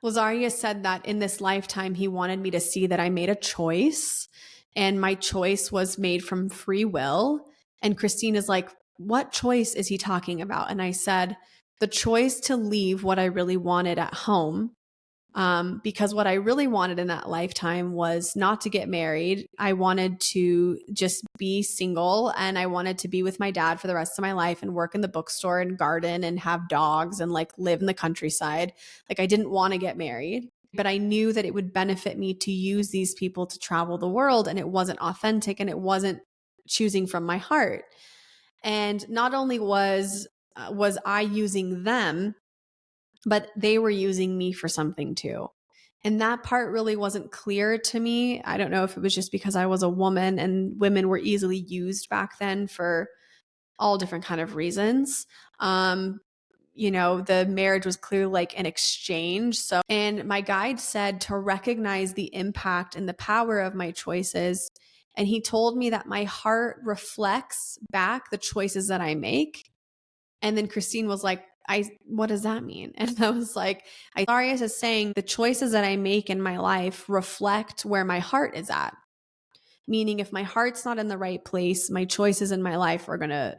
Lazarius said that in this lifetime, he wanted me to see that I made a choice, and my choice was made from free will. And Kristine is like, what choice is he talking about? And I said, the choice to leave what I really wanted at home. Because what I really wanted in that lifetime was not to get married. I wanted to just be single, and I wanted to be with my dad for the rest of my life and work in the bookstore and garden and have dogs and like live in the countryside. Like I didn't want to get married, but I knew that it would benefit me to use these people to travel the world, and it wasn't authentic and it wasn't choosing from my heart. And not only was I using them, but they were using me for something too. And that part really wasn't clear to me. I don't know if it was just because I was a woman and women were easily used back then for all different kind of reasons. The marriage was clearly like an exchange. So, and my guide said to recognize the impact and the power of my choices. And he told me that my heart reflects back the choices that I make. And then Kristine was like, what does that mean? And I was like, Lazarius is saying the choices that I make in my life reflect where my heart is at. Meaning if my heart's not in the right place, my choices in my life are going to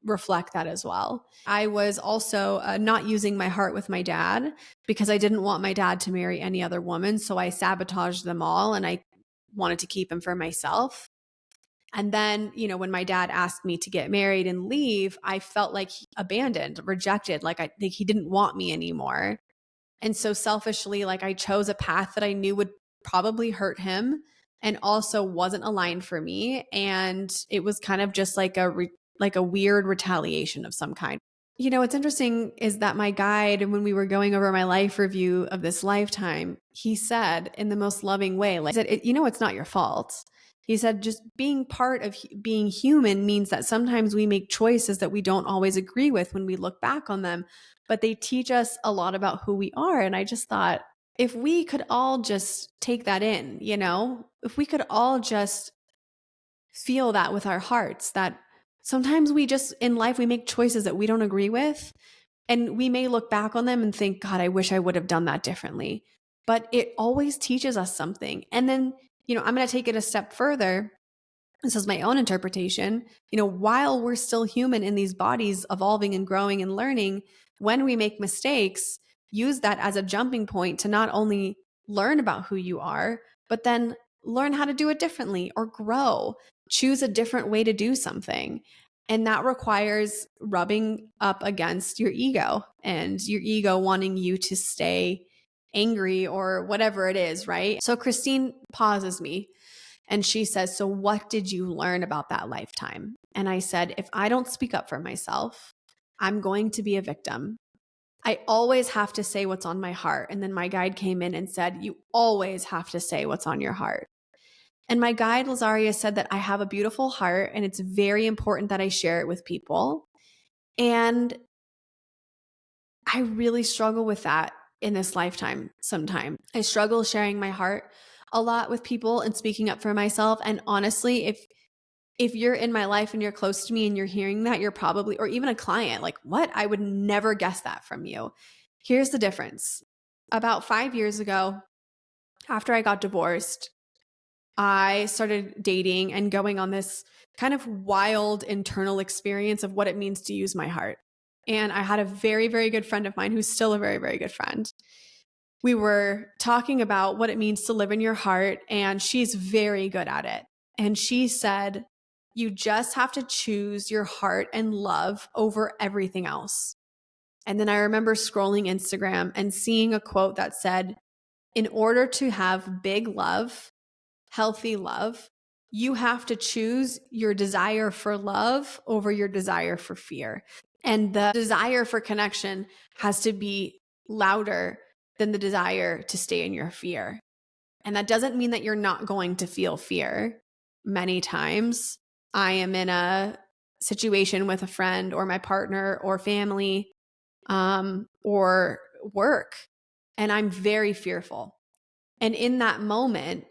reflect that as well. I was also not using my heart with my dad because I didn't want my dad to marry any other woman. So I sabotaged them all and I wanted to keep him for myself. And then, when my dad asked me to get married and leave, I felt like abandoned, rejected, like I think he didn't want me anymore. And so selfishly, like I chose a path that I knew would probably hurt him and also wasn't aligned for me. And it was kind of just like a weird retaliation of some kind. What's interesting is that my guide, when we were going over my life review of this lifetime, he said in the most loving way, like, it's not your fault. He said, just being part of being human means that sometimes we make choices that we don't always agree with when we look back on them, but they teach us a lot about who we are. And I just thought, if we could all just take that in, if we could all just feel that with our hearts, that sometimes we just in life, we make choices that we don't agree with. And we may look back on them and think, God, I wish I would have done that differently. But it always teaches us something. And then, I'm going to take it a step further. This is my own interpretation. While we're still human in these bodies, evolving and growing and learning, when we make mistakes, use that as a jumping point to not only learn about who you are, but then learn how to do it differently or grow, choose a different way to do something. And that requires rubbing up against your ego and your ego wanting you to stay angry or whatever it is, right? So Kristine pauses me and she says, "So what did you learn about that lifetime?" And I said, "If I don't speak up for myself, I'm going to be a victim. I always have to say what's on my heart." And then my guide came in and said, "You always have to say what's on your heart." And my guide, Lazarius, said that I have a beautiful heart and it's very important that I share it with people. And I really struggle with that in this lifetime sometimes. I struggle sharing my heart a lot with people and speaking up for myself. And honestly, if you're in my life and you're close to me and you're hearing that, you're probably, or even a client, like, what? I would never guess that from you. Here's the difference. About 5 years ago, after I got divorced, I started dating and going on this kind of wild internal experience of what it means to use my heart. And I had a very, very good friend of mine who's still a very, very good friend. We were talking about what it means to live in your heart, and she's very good at it. And she said, "You just have to choose your heart and love over everything else." And then I remember scrolling Instagram and seeing a quote that said, "In order to have big love, healthy love, you have to choose your desire for love over your desire for fear." And the desire for connection has to be louder than the desire to stay in your fear. And that doesn't mean that you're not going to feel fear. Many times I am in a situation with a friend or my partner or family or work, and I'm very fearful. And in that moment,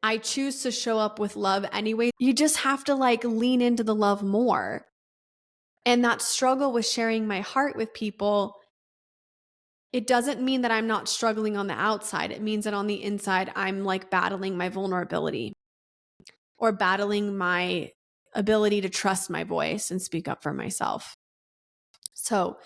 I choose to show up with love anyway. You just have to like lean into the love more. And that struggle with sharing my heart with people, it doesn't mean that I'm not struggling on the outside. It means that on the inside, I'm like battling my vulnerability or battling my ability to trust my voice and speak up for myself. So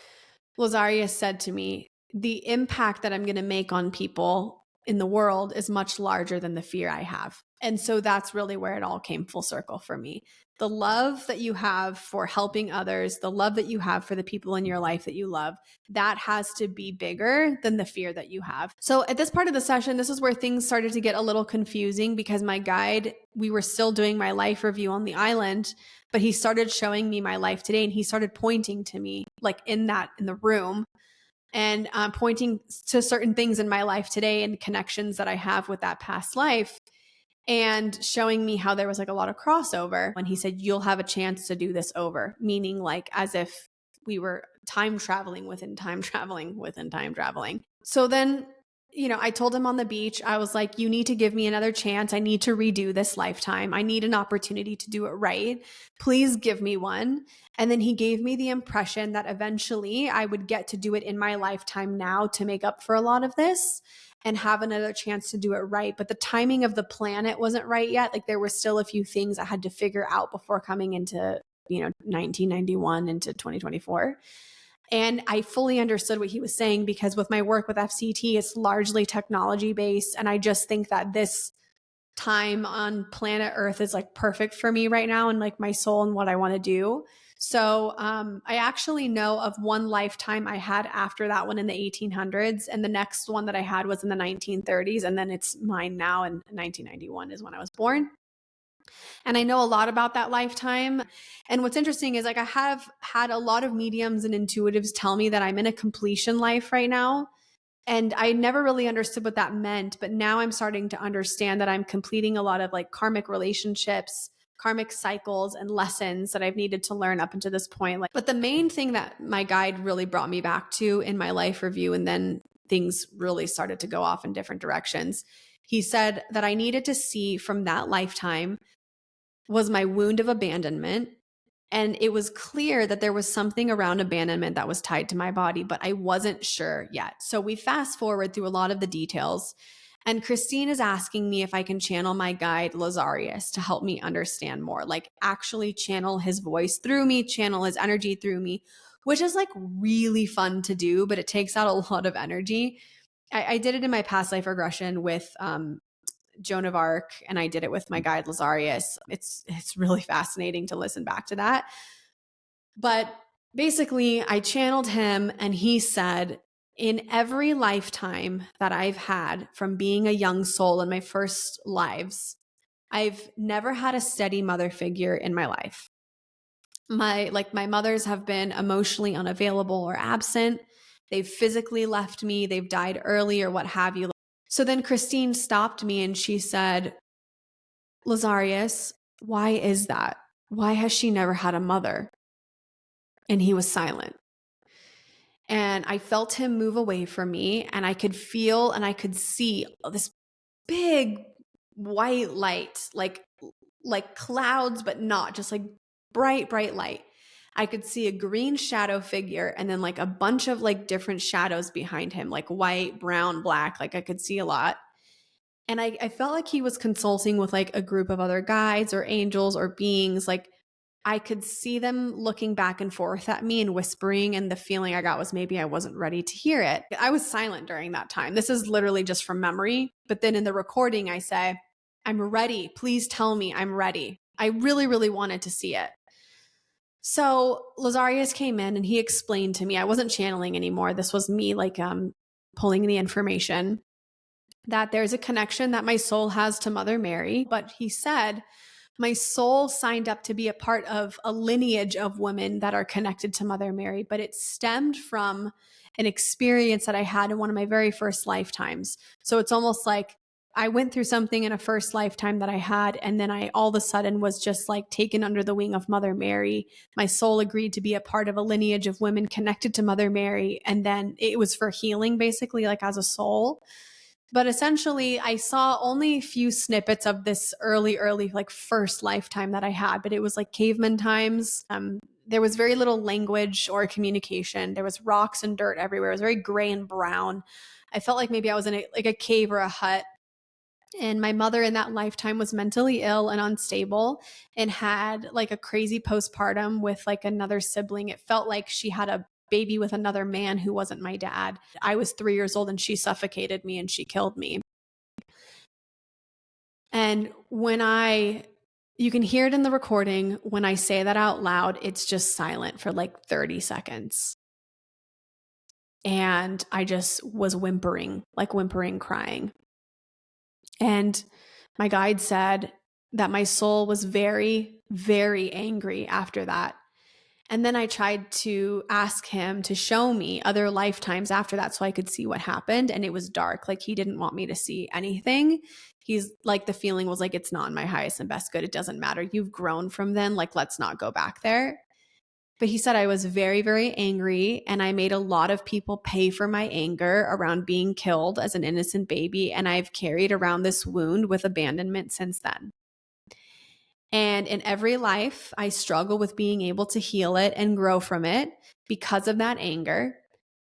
Lazarius said to me, "The impact that I'm going to make on people in the world is much larger than the fear I have." And so that's really where it all came full circle for me. The love that you have for helping others, the love that you have for the people in your life that you love, that has to be bigger than the fear that you have. So at this part of the session, this is where things started to get a little confusing because my guide, we were still doing my life review on the island, but he started showing me my life today and he started pointing to me like in the room and pointing to certain things in my life today and connections that I have with that past life and showing me how there was like a lot of crossover. When he said, "You'll have a chance to do this over," meaning like as if we were time traveling within time traveling within time traveling. So then, I told him on the beach, I was like, "You need to give me another chance. I need to redo this lifetime. I need an opportunity to do it right. Please give me one." And then he gave me the impression that eventually I would get to do it in my lifetime now to make up for a lot of this and have another chance to do it right. But the timing of the planet wasn't right yet. Like there were still a few things I had to figure out before coming into, 1991 into 2024. And I fully understood what he was saying because with my work with FCT, it's largely technology based. And I just think that this time on planet Earth is like perfect for me right now and like my soul and what I want to do. So I actually know of one lifetime I had after that one in the 1800s. And the next one that I had was in the 1930s. And then it's mine now in 1991 is when I was born. And I know a lot about that lifetime. And what's interesting is like I have had a lot of mediums and intuitives tell me that I'm in a completion life right now. And I never really understood what that meant, but now I'm starting to understand that I'm completing a lot of like karmic relationships, karmic cycles and lessons that I've needed to learn up until this point. But the main thing that my guide really brought me back to in my life review, and then things really started to go off in different directions. He said that I needed to see from that lifetime was my wound of abandonment. And it was clear that there was something around abandonment that was tied to my body, but I wasn't sure yet. So we fast forward through a lot of the details. And Kristine is asking me if I can channel my guide, Lazarius, to help me understand more, like actually channel his voice through me, channel his energy through me, which is like really fun to do, but it takes out a lot of energy. I did it in my past life regression with Joan of Arc, and I did it with my guide Lazarius. It's really fascinating to listen back to that. But basically, I channeled him, and he said, in every lifetime that I've had from being a young soul in my first lives, I've never had a steady mother figure in my life. My mothers have been emotionally unavailable or absent. They've physically left me, they've died early or what have you. So then Kristine stopped me and she said, Lazarius, why is that? Why has she never had a mother? And he was silent. And I felt him move away from me, and I could feel and I could see this big white light, like clouds, but not just like bright, bright light. I could see a green shadow figure and then like a bunch of like different shadows behind him, like white, brown, black. Like I could see a lot. And I felt like he was consulting with like a group of other guides or angels or beings. Like I could see them looking back and forth at me and whispering. And the feeling I got was maybe I wasn't ready to hear it. I was silent during that time. This is literally just from memory. But then in the recording, I say, I'm ready. Please tell me I'm ready. I really, really wanted to see it. So Lazarius came in and he explained to me, I wasn't channeling anymore. This was me like pulling the information, that there's a connection that my soul has to Mother Mary. But he said, my soul signed up to be a part of a lineage of women that are connected to Mother Mary, but it stemmed from an experience that I had in one of my very first lifetimes. So it's almost like I went through something in a first lifetime that I had, and then I all of a sudden was just like taken under the wing of Mother Mary. My soul agreed to be a part of a lineage of women connected to Mother Mary, and then it was for healing, basically, like as a soul. But essentially, I saw only a few snippets of this early, like first lifetime that I had, but it was like caveman times. There was very little language or communication. There was rocks and dirt everywhere. It was very gray and brown. I felt like maybe I was in a cave or a hut. And my mother in that lifetime was mentally ill and unstable and had like a crazy postpartum with like another sibling. It felt like she had a baby with another man who wasn't my dad. I was 3 years old and she suffocated me and she killed me. And you can hear it in the recording, when I say that out loud, it's just silent for like 30 seconds. And I just was whimpering, crying. And my guide said that my soul was very, very angry after that. And then I tried to ask him to show me other lifetimes after that so I could see what happened. And it was dark. Like he didn't want me to see anything. He's like, the feeling was like, it's not in my highest and best good. It doesn't matter. You've grown from then. Like, let's not go back there. But he said I was very, very angry, and I made a lot of people pay for my anger around being killed as an innocent baby. And I've carried around this wound with abandonment since then. And in every life, I struggle with being able to heal it and grow from it because of that anger.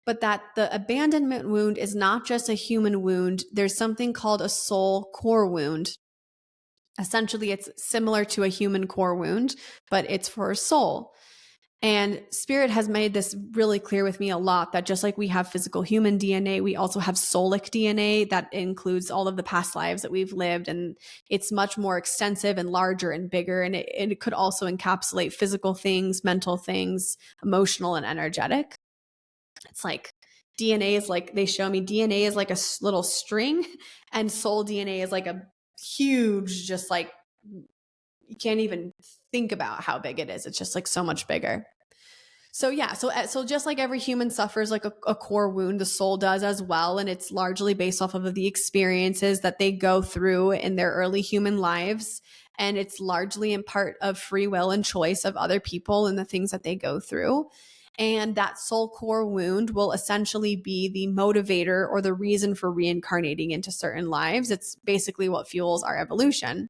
But that the abandonment wound is not just a human wound. There's something called a soul core wound. Essentially, it's similar to a human core wound, but it's for a soul. And Spirit has made this really clear with me a lot, that just like we have physical human DNA, we also have soulic DNA that includes all of the past lives that we've lived. And it's much more extensive and larger and bigger. And it could also encapsulate physical things, mental things, emotional and energetic. It's like DNA is like, they show me DNA is like a little string, and soul DNA is like a huge, just like, you can't even think about how big it is. It's just like so much bigger. So yeah, so just like every human suffers like a core wound, the soul does as well. And it's largely based off of the experiences that they go through in their early human lives. And it's largely in part of free will and choice of other people and the things that they go through. And that soul core wound will essentially be the motivator or the reason for reincarnating into certain lives. It's basically what fuels our evolution.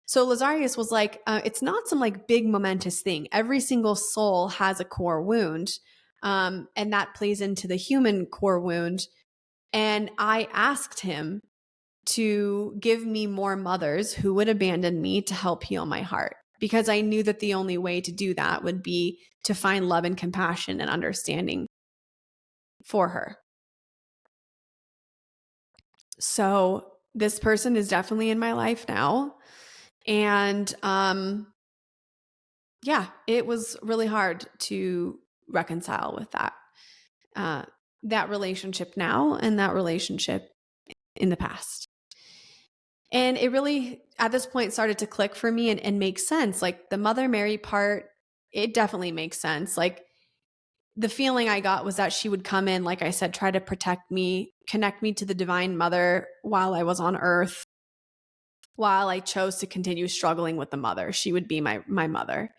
So Lazarius was like, it's not some like big momentous thing. Every single soul has a core wound, and that plays into the human core wound. And I asked him to give me more mothers who would abandon me to help heal my heart, because I knew that the only way to do that would be to find love and compassion and understanding for her. So this person is definitely in my life now. And yeah, it was really hard to reconcile with that relationship now and that relationship in the past. And it really, at this point, started to click for me and make sense. Like the Mother Mary part, it definitely makes sense. Like the feeling I got was that she would come in, like I said, try to protect me, connect me to the Divine Mother while I was on earth, while I chose to continue struggling with the mother. She would be my mother.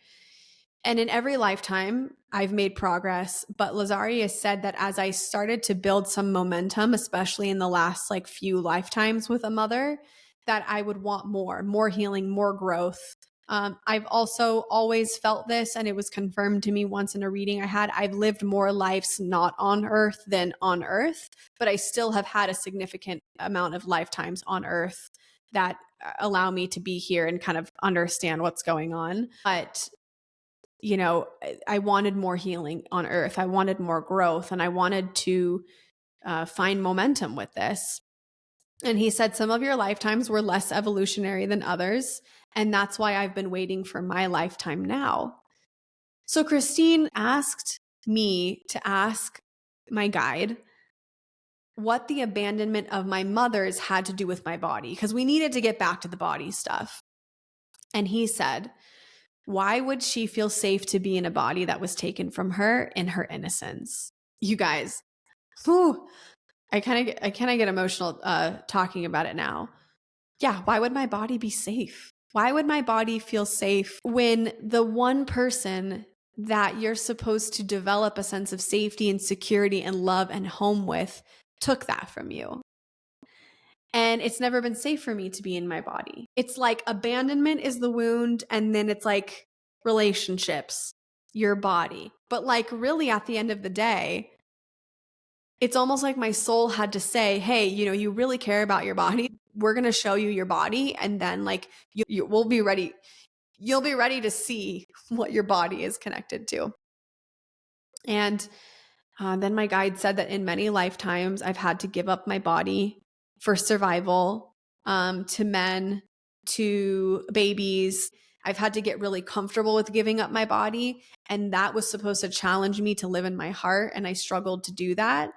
And in every lifetime, I've made progress. But Lazarius said that as I started to build some momentum, especially in the last like few lifetimes with a mother, that I would want more healing, more growth. I've also always felt this, and it was confirmed to me once in a reading I had. I've lived more lives not on earth than on earth, but I still have had a significant amount of lifetimes on earth that allow me to be here and kind of understand what's going on. But you know, I wanted more healing on earth. I wanted more growth, and I wanted to find momentum with this. And he said some of your lifetimes were less evolutionary than others. And that's why I've been waiting for my lifetime now. So Kristine asked me to ask my guide what the abandonment of my mother's had to do with my body, because we needed to get back to the body stuff. And he said, why would she feel safe to be in a body that was taken from her in her innocence? You guys, whew, I kind of get emotional talking about it now. Yeah, why would my body be safe? Why would my body feel safe when the one person that you're supposed to develop a sense of safety and security and love and home with took that from you? And it's never been safe for me to be in my body. It's like abandonment is the wound, and then it's like relationships, your body. But like really at the end of the day, it's almost like my soul had to say, hey, you know, you really care about your body. We're going to show you your body. And then like we'll be ready. You'll be ready to see what your body is connected to. And then my guide said that in many lifetimes, I've had to give up my body for survival, to men, to babies. I've had to get really comfortable with giving up my body. And that was supposed to challenge me to live in my heart. And I struggled to do that.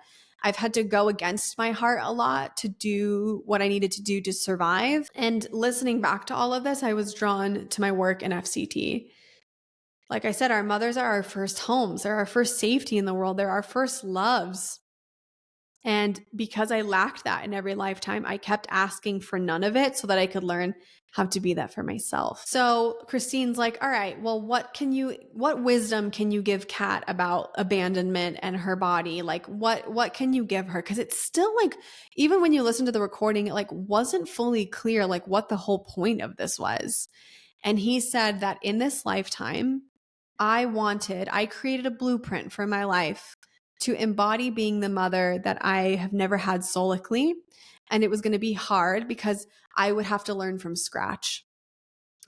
I've had to go against my heart a lot to do what I needed to do to survive. And listening back to all of this, I was drawn to my work in FCT. Like I said, our mothers are our first homes. They're our first safety in the world. They're our first loves. And because I lacked that in every lifetime, I kept asking for none of it so that I could learn how to be that for myself. So Kristine's like, all right, well, what wisdom can you give Kat about abandonment and her body? Like what can you give her? Cause it's still like, even when you listen to the recording, it like wasn't fully clear, like what the whole point of this was. And he said that in this lifetime, I created a blueprint for my life to embody being the mother that I have never had solically. And it was going to be hard because I would have to learn from scratch.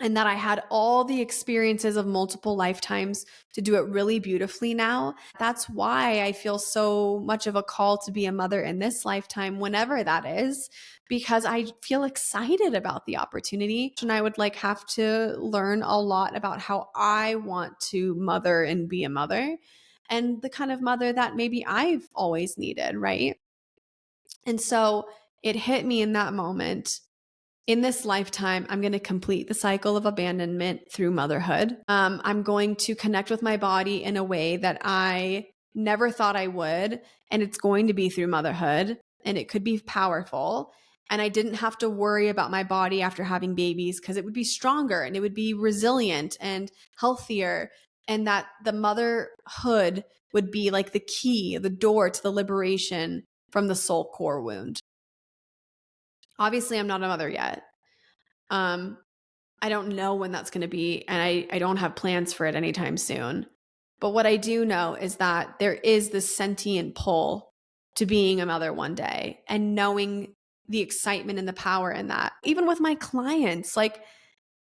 And that I had all the experiences of multiple lifetimes to do it really beautifully now. That's why I feel so much of a call to be a mother in this lifetime, whenever that is, because I feel excited about the opportunity. And I would like have to learn a lot about how I want to mother and be a mother, and the kind of mother that maybe I've always needed, right? And so it hit me in that moment. In this lifetime, I'm going to complete the cycle of abandonment through motherhood. I'm going to connect with my body in a way that I never thought I would. And it's going to be through motherhood, and it could be powerful. And I didn't have to worry about my body after having babies because it would be stronger and it would be resilient and healthier. And that the motherhood would be like the key, the door to the liberation from the soul core wound. Obviously, I'm not a mother yet. I don't know when that's going to be, and I don't have plans for it anytime soon. But what I do know is that there is this sentient pull to being a mother one day, and knowing the excitement and the power in that. Even with my clients, like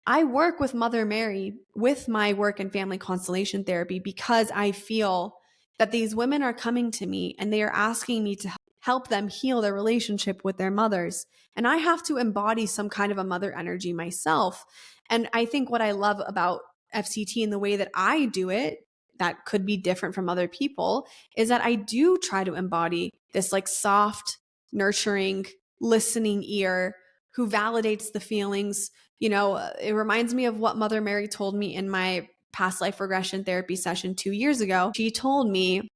I work with Mother Mary with my work and family constellation therapy because I feel that these women are coming to me and they are asking me to help. help them heal their relationship with their mothers. And I have to embody some kind of a mother energy myself. And I think what I love about FCT and the way that I do it, that could be different from other people, is that I do try to embody this like soft, nurturing, listening ear who validates the feelings. It reminds me of what Mother Mary told me in my past life regression therapy session 2 years ago. She told me,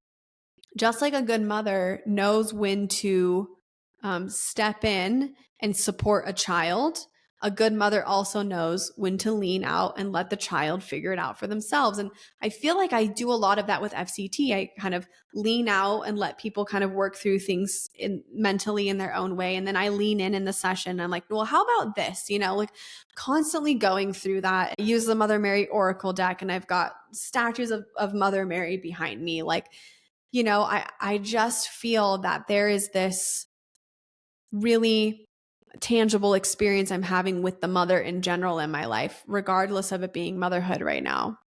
just like a good mother knows when to step in and support a child, a good mother also knows when to lean out and let the child figure it out for themselves. And I feel like I do a lot of that with FCT. I kind of lean out and let people kind of work through things mentally in their own way. And then I lean in the session. I'm like, well, how about this? Like constantly going through that. I use the Mother Mary Oracle deck, and I've got statues of Mother Mary behind me. Like, I just feel that there is this really tangible experience I'm having with the mother in general in my life, regardless of it being motherhood right now.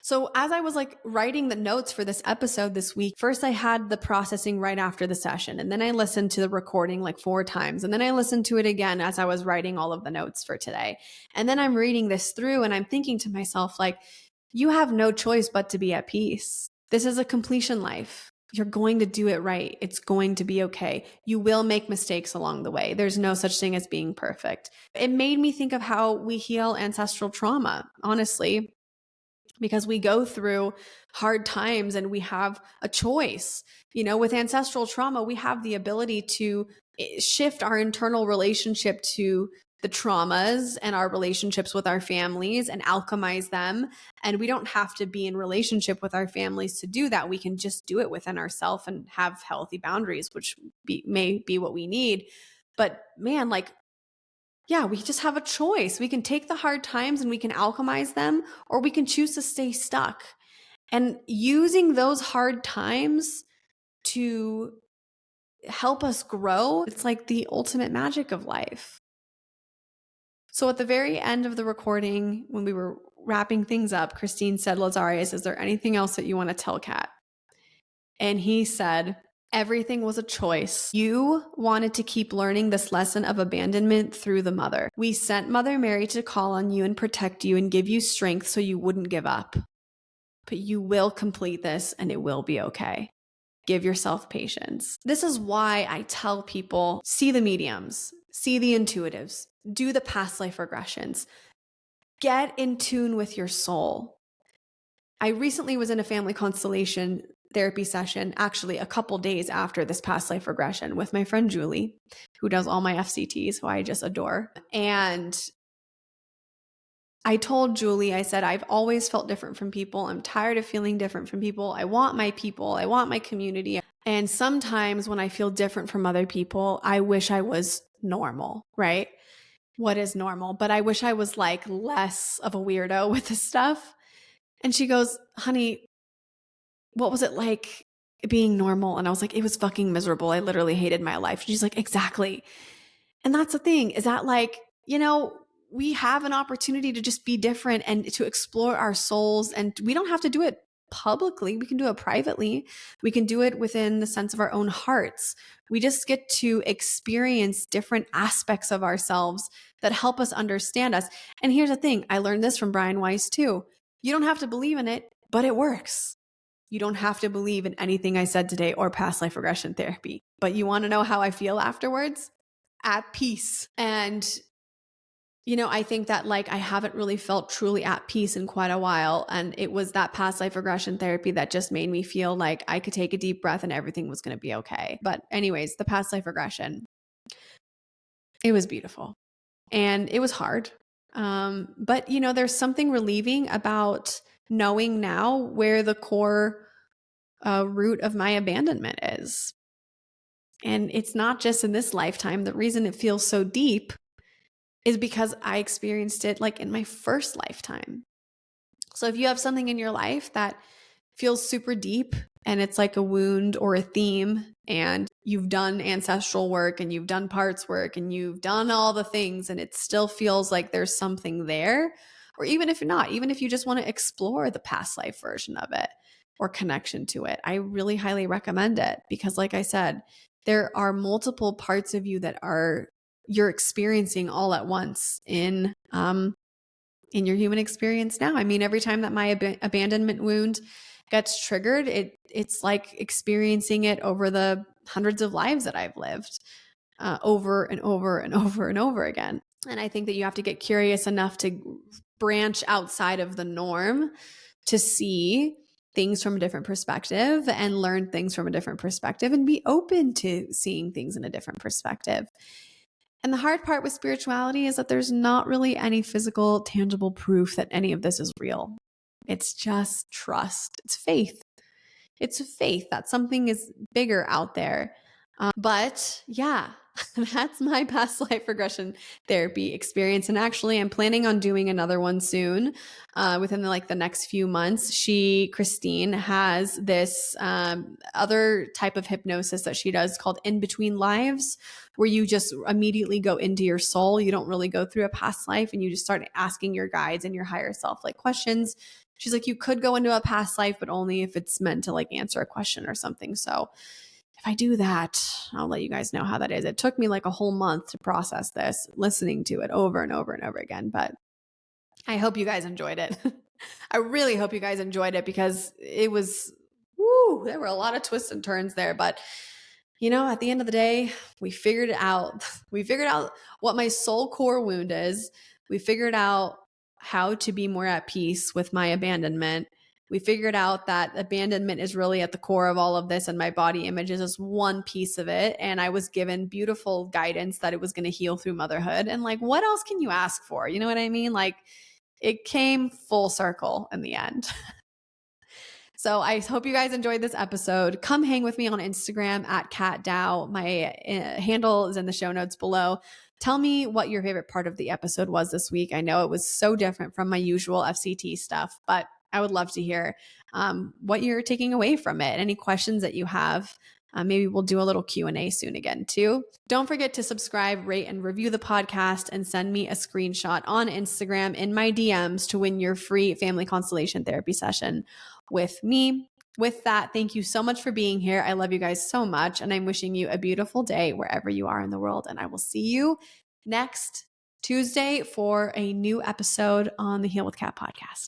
So as I was like writing the notes for this episode this week, first I had the processing right after the session, and then I listened to the recording like 4 times, and then I listened to it again as I was writing all of the notes for today. And then I'm reading this through and I'm thinking to myself, like, you have no choice but to be at peace. This is a completion life. You're going to do it right. It's going to be okay. You will make mistakes along the way. There's no such thing as being perfect. It made me think of how we heal ancestral trauma, honestly, because we go through hard times and we have a choice. With ancestral trauma, we have the ability to shift our internal relationship to the traumas and our relationships with our families and alchemize them. And we don't have to be in relationship with our families to do that. We can just do it within ourselves and have healthy boundaries, which may be what we need. But man, like, yeah, we just have a choice. We can take the hard times and we can alchemize them, or we can choose to stay stuck. And using those hard times to help us grow, it's like the ultimate magic of life. So at the very end of the recording, when we were wrapping things up, Kristine said, "Lazarius, is there anything else that you want to tell Kat?" And he said, "Everything was a choice. You wanted to keep learning this lesson of abandonment through the mother. We sent Mother Mary to call on you and protect you and give you strength so you wouldn't give up. But you will complete this and it will be okay. Give yourself patience." This is why I tell people, see the mediums, see the intuitives, do the past life regressions, get in tune with your soul. I recently was in a family constellation therapy session, actually a couple days after this past life regression, with my friend Julie, who does all my FCTs, who I just adore. And I told Julie, I said, I've always felt different from people. I'm tired of feeling different from people. I want my people. I want my community. And sometimes when I feel different from other people, I wish I was normal, right? What is normal? But I wish I was like less of a weirdo with this stuff. And she goes, "Honey, what was it like being normal?" And I was like, "It was fucking miserable. I literally hated my life." She's like, "Exactly." And that's the thing, is that like, we have an opportunity to just be different and to explore our souls. And we don't have to do it publicly. We can do it privately. We can do it within the sense of our own hearts. We just get to experience different aspects of ourselves that help us understand us. And here's the thing. I learned this from Brian Weiss too. You don't have to believe in it, but it works. You don't have to believe in anything I said today or past life regression therapy. But you want to know how I feel afterwards? At peace. And I think that like I haven't really felt truly at peace in quite a while. And it was that past life regression therapy that just made me feel like I could take a deep breath and everything was going to be okay. But anyways, the past life regression, it was beautiful and it was hard. But there's something relieving about knowing now where the core root of my abandonment is. And it's not just in this lifetime. The reason it feels so deep is because I experienced it like in my first lifetime. So if you have something in your life that feels super deep and it's like a wound or a theme, and you've done ancestral work and you've done parts work and you've done all the things and it still feels like there's something there, or even if not, even if you just want to explore the past life version of it, or connection to it, I really highly recommend it because, like I said, there are multiple parts of you that you're experiencing all at once in your human experience now. I mean, every time that my abandonment wound gets triggered, it's like experiencing it over the hundreds of lives that I've lived, over and over and over and over again. And I think that you have to get curious enough to branch outside of the norm to see things from a different perspective and learn things from a different perspective and be open to seeing things in a different perspective. And the hard part with spirituality is that there's not really any physical, tangible proof that any of this is real. It's just trust. It's faith. It's faith that something is bigger out there. But yeah, that's my past life regression therapy experience. And actually, I'm planning on doing another one soon, within the next few months. Kristine, has this other type of hypnosis that she does called in between lives, where you just immediately go into your soul. You don't really go through a past life, and you just start asking your guides and your higher self questions. She's like, you could go into a past life, but only if it's meant to answer a question or something. So if I do that, I'll let you guys know how that is. It took me a whole month to process this, listening to it over and over and over again. But I hope you guys enjoyed it. I really hope you guys enjoyed it because it was, there were a lot of twists and turns there. But, at the end of the day, we figured it out. We figured out what my soul core wound is. We figured out how to be more at peace with my abandonment. We figured out that abandonment is really at the core of all of this, and my body image is just one piece of it. And I was given beautiful guidance that it was going to heal through motherhood. And what else can you ask for? You know what I mean? It came full circle in the end. So I hope you guys enjoyed this episode. Come hang with me on Instagram at @katdow. My handle is in the show notes below. Tell me what your favorite part of the episode was this week. I know it was so different from my usual FCT stuff, but I would love to hear what you're taking away from it. Any questions that you have. Maybe we'll do a little Q&A soon again too. Don't forget to subscribe, rate, and review the podcast, and send me a screenshot on Instagram in my DMs to win your free family constellation therapy session with me. With that, thank you so much for being here. I love you guys so much, and I'm wishing you a beautiful day wherever you are in the world. And I will see you next Tuesday for a new episode on the Heal with Kat podcast.